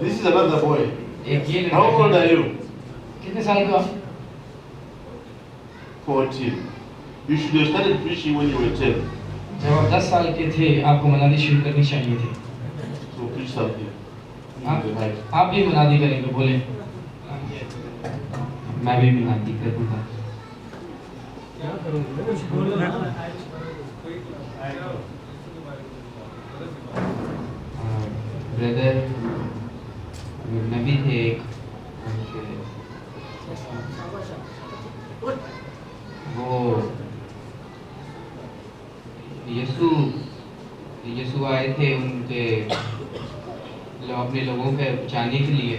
this is another boy. एक ये How old लड़का। are you? कितने साल का? 14. You should have started preaching when you were 10. जब आप 10 साल के थे, आपको मनादी शुरू करनी चाहिए थी। So preach something. आप भी मनादी करेंगे, बोले। मैं भी मनादी करूँगा। ब्रदर नबी थे एक, वो यीशु आए थे उनके अपने लोगों के बचाने के लिए।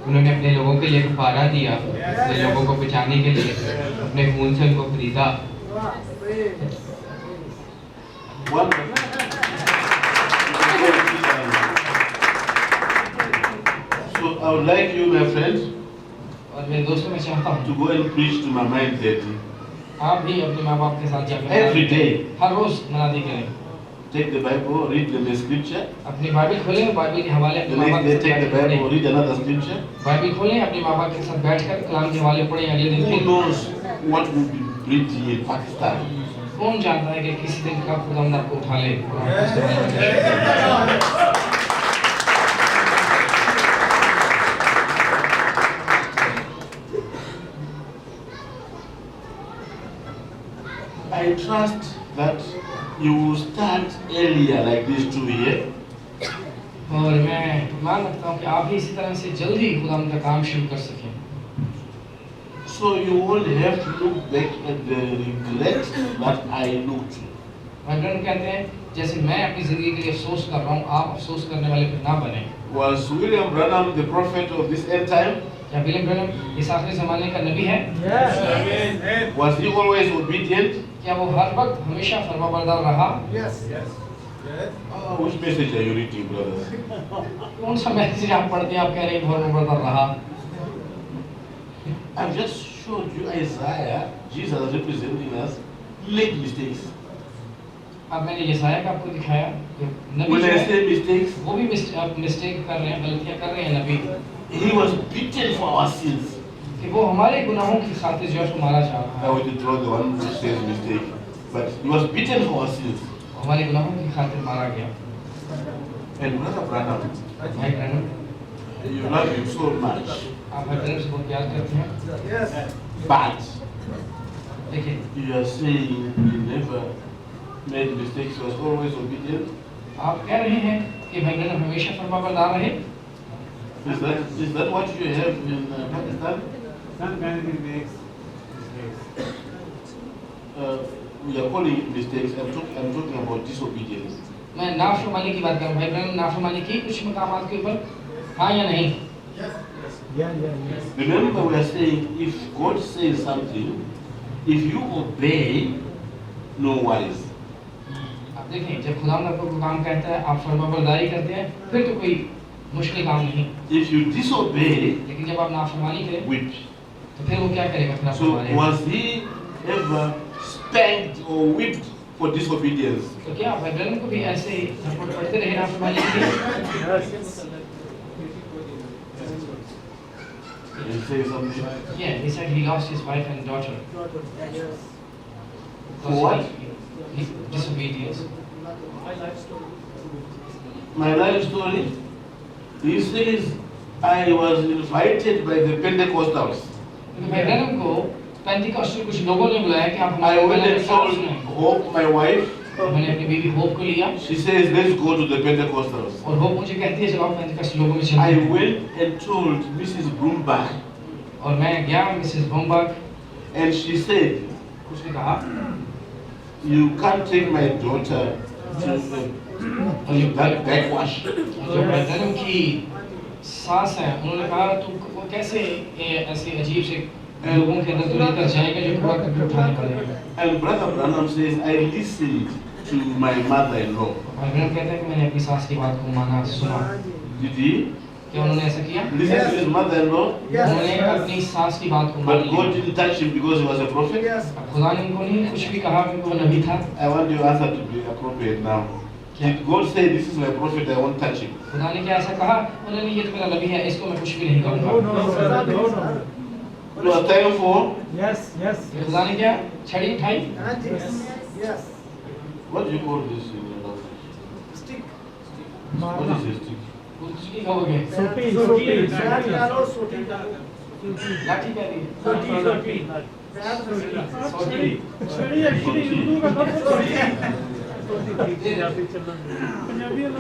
उन्होंने अपने लोगों के लिए कफारा दिया, अपने लोगों को बचाने के लिए अपने खून से उनको खरीदा। So I would like you, my friends, और मेरे दोस्तों मैं चाहता हूँ to go and preach to my mind daddy. आप भी अपने माँ बाप के साथ जाकर Every day. हर रोज मनादी करें। Take the Bible, read the scripture. अपनी बाइबल खोलें, बाइबल के हवाले अपने The माँ बाप next day, के take the साथ Bible, पढ़ें। read another scripture. बाइबल खोलें, अपने माँ बाप के साथ बैठकर कलाम के हवाले पढ़ें। अगले दिन Who फिर knows what will be breathing in Pakistan? कौन जानता है कि किसी दिन कब खुदावंद आपको उठा ले और आपको इस्तेमाल करे। I trust that you will start earlier like these two here. और मैं मान रखता हूँ कि आप भी इसी तरह से जल्दी खुदावंद का काम शुरू कर सकें। So you won't have to look back at the regret that I looked to. भगवान कहते हैं जैसे मैं अपनी जिंदगी के लिए अफसोस कर रहा हूँ, आप अफसोस करने वाले फिर ना बने। Was William Branham the prophet of this end time? क्या विलियम ब्रैनम इस आखिरी ज़माने का नबी है? Was he always obedient? क्या वो हर वक्त हमेशा फरमाबरदार रहा? Which message are you reading, brothers? कौन सा मैसेज आप पढ़ते हैं, आप कह रहे हैं फरमाबरदार रहा? I've just showed you Isaiah, Jesus representing us, made mistakes. अब मैंने यशायाह का आपको दिखाया कि नबी When जो I है, say mistakes, वो भी मिस्टेक कर रहे हैं, गलतियां कर रहे हैं नबी, he was beaten for our sins. कि वो हमारे गुनाहों की खातिर जो है उसको मारा जा रहा I है। want to draw the one who says mistake, but he was beaten for our sins. हमारे गुनाहों की खातिर मारा गया। And Brother Branham, भाई Branham, you love him so much, आप भाई ब्रैनम से बहुत प्यार करते हैं, but देखिए you are saying he never made mistakes, he was always obedient. आप कह रहे हैं कि भाई ब्रैनम हमेशा फरमाबरदार रहे? Is that what you have in Pakistan? Some many makes mistakes. We are calling it mistakes. I'm talking about disobedience. मैं नाफरमानी की बात कर रहा हूँ। भाई ब्रैनम नाफरमानी की कुछ मकामात के ऊपर, हाँ या नहीं? Yeah. Remember, we are saying if God says something, if you obey, no worries. आप देखें, जब खुदा आपको कोई काम कहता है, आप फरमाबरदारी करते हैं, फिर तो कोई मुश्किल काम नहीं। If you disobey, लेकिन जब आप नाफरमानी करें, whip. तो फिर वो क्या करेगा? फिर So was he ever spanked or whipped for disobedience? तो क्या भाई ब्रैनम को भी ऐसे ही थप्पड़ पड़ते रहे नाफरमानी के लिए? Can you say something? Yeah, he said he lost his wife and daughter. For what? Disobedience. My life story. He says I was invited by the Pentecostals. क्योंकि भाई ब्रैनम को पेंटिकॉस्टल कुछ लोगों ने बुलाया कि आप I हमारे went and told Hope, my wife. मैंने अपनी बीवी होप को लिया She says, let's go to the Pentecostals. और होप मुझे कहती है चलो आप पेंटिकॉस्टल लोगों में I चलते हैं। went and told Mrs. Broombach, और मैं गया मिसेस ब्रूमबर्ग, and she said, उसने कहा you can't take my daughter to that backwash. जो ब्रैनम की सास है उन्होंने कहा तू वो कैसे ऐसे अजीब से लोगों के अंदर तू लेकर जाएगा जो पूरा करके उठाने वाले हैं। And Brother Branham says, I listened to my mother-in-law. भाई ब्रैनम कहता है कि मैंने अपनी सास की बात को माना सुना। Did he? क्या उन्होंने ऐसा किया? Listen to his mother-in-law? उन्होंने अपनी सास की बात को मान But God लिया। didn't touch him because he was a prophet? अब खुदा ने उनको नहीं कुछ भी कहा क्योंकि वो नबी था। I want your answer to be appropriate now. Did God say, this is my prophet, I won't touch him? खुदा ने क्या ऐसा कहा? उन्होंने ये तो मेरा नबी है, इसको मैं कुछ भी नहीं करूँगा। You are thankful? Yes. खुदा ने क्या छड़ी उठाई? What do you call this in your language? What is a stick? कुछ भी कहोगे? लाठी कह रही है।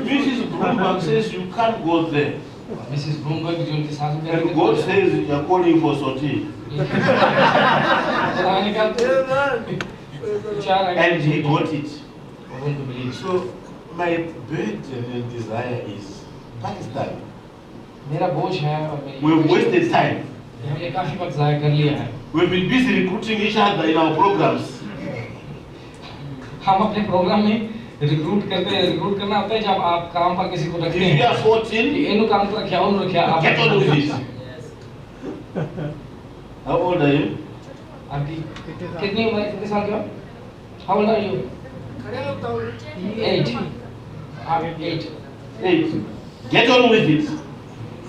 Mrs. Bloomberg says you can't go there. Mrs Bromberg जो उनके साथ में And God says you are calling for sortie. खुदा ने कहा चार And he got it. और उनको मिली। So my burden and desire is Pakistan. मेरा बोझ है और We've wasted time. हमने काफी वक्त ज़ाया कर लिया है। We've been busy recruiting each other in our programs. हम अपने प्रोग्राम में रिक्रूट करते हैं। रिक्रूट करना होता है जब आप काम पर किसी को रखते If you हैं। are 14, इन्हों काम पर रखा उन्होंने रखा आप get on with it. How old are you? आपकी कितनी उम्र है? कितने साल के हो? How old are you? 8. आप 8। 8. Get on with it.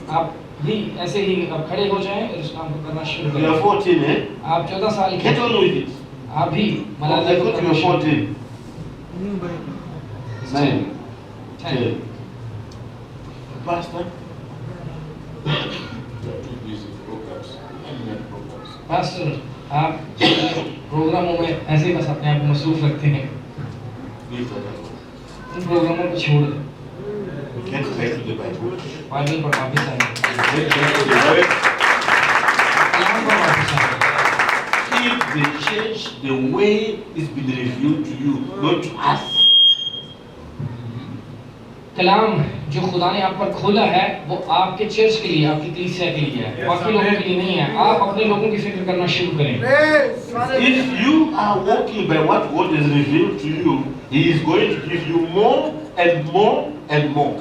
आप भी ऐसे ही अब खड़े हो जाएं और इस काम को करना शुरू You करें। are 14, eh? आप 14 साल के Get on with it. आप भी I मलाला को thought you करना were शुरू 14. 9. 10। Pastor? You are too busy programs. Programs. Pastor आप प्रोग्रामों में ऐसे बस अपने आप को मसरूफ रखते हैं। Leave that alone. उन प्रोग्रामों को छोड़ दें। Get back to the Bible. Bible पर वापस आएं। Get back to the word. कलाम पर वापस आएं। Keep the church the way it's been revealed to you, not to us. कलाम जो खुदा ने आप पर खोला है वो आपके चर्च के लिए, आपकी कलीसिया के लिए है, बाकी लोगों के लिए नहीं है। आप अपने लोगों की फिक्र करना शुरू करें। If you are walking by what God has revealed to you, He is going to give you more and more and more.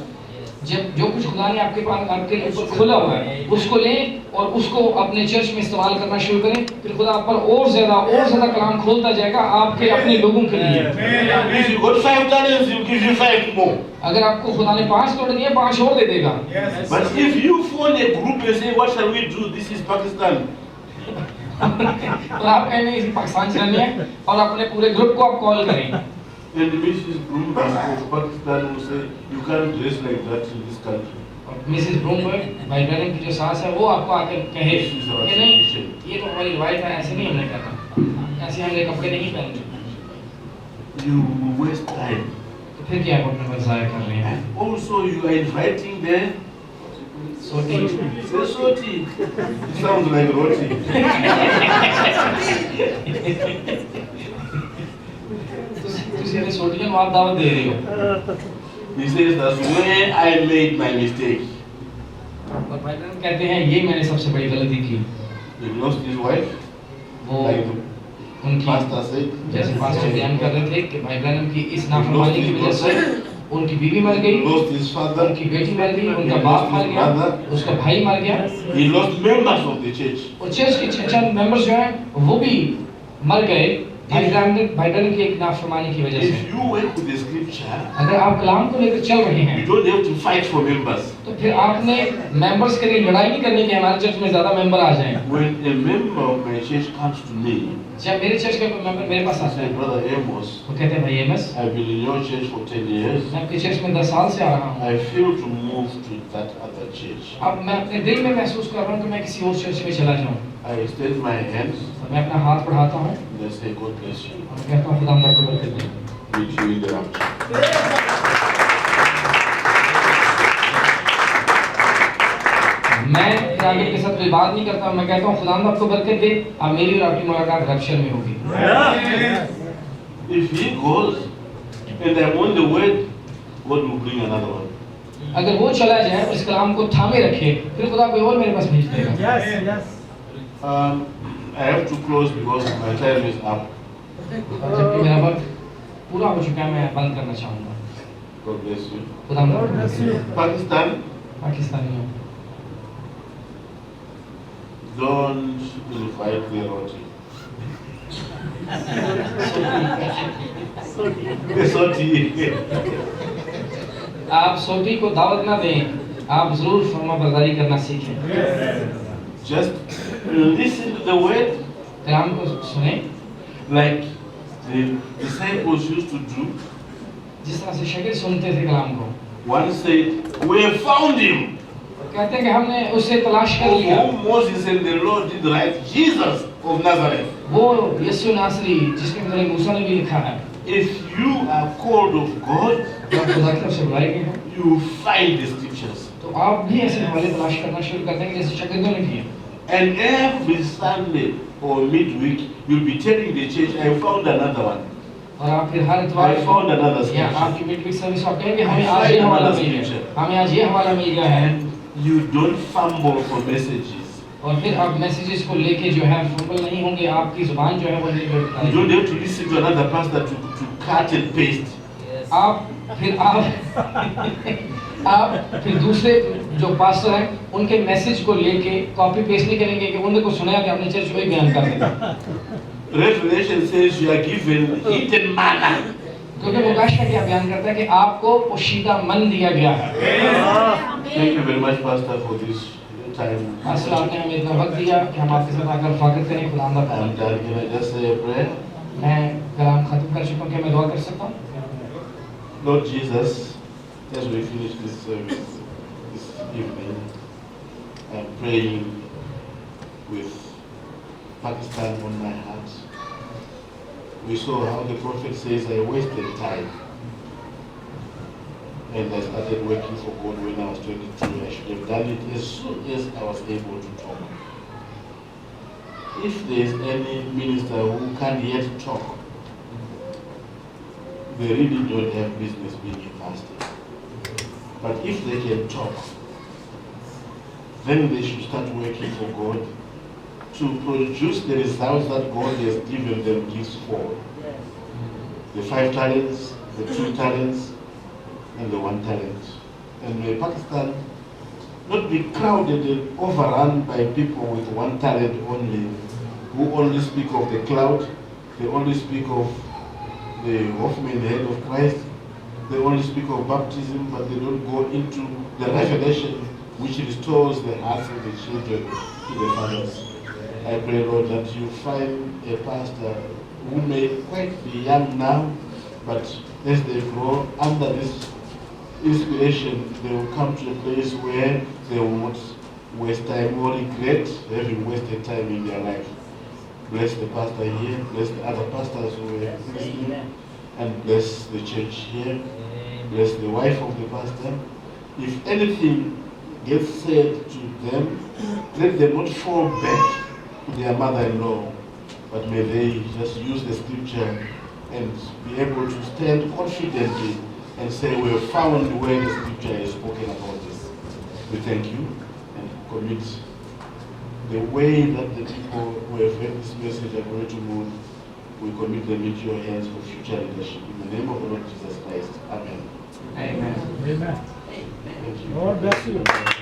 जब जो कुछ खुदा ने आपके पास आपके ऊपर खोला हुआ है उसको लें और उसको अपने चर्च में इस्तेमाल करना शुरू करें। फिर खुदा आप पर और ज्यादा कलाम खोलता जाएगा आपके अपने लोगों के लिए। If you got 5 talents, He will give you 5 more. अगर आपको खुदा ने 5 तोड़ दिए 5 और दे देगा। But if you phone a group and say, what shall we do? This is Pakistan. और आप कहें नहीं पाकिस्तान चलनी है और अपने पूरे ग्रुप को आप कॉल करें। And Mrs. Bloomberg of Pakistan will say, you can't dress like that in this country. और मिसेस ब्रूमबर्ग भाई ब्रैनम की जो सास है वो आपको आकर कहे कि नहीं ये तो हमारी रिवायत है, ऐसे नहीं हमने करना, ऐसे हमने कपड़े नहीं पहनने। you waste time. तो फिर क्या आप अपना वक्त ज़ाया कर रहे हैं? And also you are inviting them. CT Say soti. It sounds like roti. ਤੁਸੀਂ ਇਹਦੇ ਸੋਟੀਆਂ ਨੂੰ ਆਪ ਦਾਵਤ ਦੇ ਰਹੇ ਹੋ। He says that's where I made my mistake. और भाई बहन कहते हैं ये मैंने सबसे बड़ी गलती की। He lost his wife. वो Like the उनकी pastor said. जैसे पास्टर बयान कर रहे थे कि भाई बहन की इस नाफरमानी की वजह से उनकी बीवी मर He गई, lost his father. उनकी बेटी मर गई, उनका बाप मर गया, उसका भाई मर गया He lost members of the church. और चर्च के चंद मेंबर्स जो हैं वो भी मर गए भाई बहन की एक नाफरमानी की वजह से। If you work with the scripture, अगर आप कलाम को लेकर चल रहे हैं you don't have to fight for members. तो फिर आपने मेंबर्स के लिए लड़ाई नहीं करनी कि हमारे चर्च में ज्यादा मेंबर आ जाएं। When a member of my church comes to me, जब मेरे चर्च का कोई मेंबर मेरे पास आता say, है Brother Amos, वो कहते हैं भाई MS I've been in your church for 10 years. मैं आपके चर्च में 10 साल से आ रहा हूँ, I feel to move to that other church. अब मैं अपने दिल में महसूस कर रहा हूँ कि मैं किसी और चर्च में चला जाऊँ। I extend my hands तो मैं अपना हाथ बढ़ाता हूँ and I say, God bless you. और कहता हूँ खुदा आपको बरकत दे। Meet you in the rapture. मैं फिर आगे के साथ कोई बात नहीं करता, मैं कहता हूँ खुदा आपको बरकत दे, अब मेरी और आपकी मुलाकात रैप्चर में होगी। If he goes and I'm on the word, God will bring another one. अगर वो चला जाए और इस कलाम को थामे रखे, फिर खुदा कोई और मेरे पास भेज देगा। Yes, yes. I have to close because my time is up. और जबकि मेरा वक्त पूरा हो चुका है, मैं बंद करना चाहूँगा। God bless you. खुदा आपको बरकत दे। Pakistan, पाकिस्तानियों don't invite the roti. The soti. आप सोटी को दावत ना दें, आप जरूर फरमाबरदारी करना सीखें। Just listen to the word कलाम को सुने like the disciples used to do. जिस तरह से शगिर्द सुनते थे कलाम को। One said, we have found him. कहते हैं कि हमने उसे तलाश कर लिया। Whom Moses and the Lord did write, Jesus of Nazareth. वो यीशु नासरी जिसके बारे में मूसा ने भी लिखा है। If you are called of God, जब खुदा की तरफ से बुलाए गए हैं, you find the scriptures. तो आप भी ऐसे हवाले तलाश करना शुरू कर देंगे जैसे शगिर्दों ने किया। And every Sunday or midweek, you'll be telling the church, I found another one. और आप फिर हर इतवार I found another या scripture. आपकी मिडवीक सर्विस आप कहेंगे हमें आज ये हवाला मिल गया, हमें आज ये हवाला मिल गया है। And you don't fumble for messages. और फिर आप मैसेजेस को लेके जो है फंबल नहीं होंगे, आपकी जुबान जो है वो नहीं You लड़खड़ाएगी। don't have to listen to another pastor to cut and paste. आप फिर दूसरे जो पास्टर हैं उनके मैसेज को लेके कॉपी पेस्ट नहीं करेंगे कि उनको सुनाया कि हमने चर्च में ही बयान कर दिया। Revelation says you are given hidden manna. क्योंकि मुकाशफा क्या बयान करता है कि आपको पोशीदा मन दिया गया है। Thank you very much, Pastor, for this time. Pastor आपने हमें इतना वक्त दिया कि हम आपके साथ आकर फाकत करें। खुदा I'm done. Can I just say a prayer? मैं कलाम खत्म कर चुका हूँ, क्या मैं दुआ कर सकता हूँ? Lord Jesus, as we finish this service this evening, I'm praying with Pakistan on my heart. We saw how the prophet says, I wasted time. And I started working for God when I was 22. I should have done it as soon as I was able to talk. If there is any minister who can't yet talk, they really don't have business being a pastor. But if they can talk, then they should start working for God to produce the results that God has given them gifts for. The 5 talents, the 2 talents, and the 1 talent. And may Pakistan not be crowded and overrun by people with 1 talent only, who only speak of the cloud, they only speak of the Hoffman, the head of Christ, they only speak of baptism, but they don't go into the revelation which restores the hearts of the children to the fathers. I pray, Lord, that you find a pastor who may quite be young now, but as they grow under this inspiration, they will come to a place where they will not waste time or regret having wasted time in their life. Bless the pastor here, bless the other pastors who are listening, and bless the church here, bless the wife of the pastor. If anything gets said to them, let them not fall back to their mother-in-law, but may they just use the scripture and be able to stand confidently and say, we have found where the scripture is spoken about this. We thank you and commit the way that the people who have heard this message are going to move. We commit them into your hands for future leadership. In the name of the Lord Jesus Christ. Amen. Amen. Amen. Thank you. God bless you.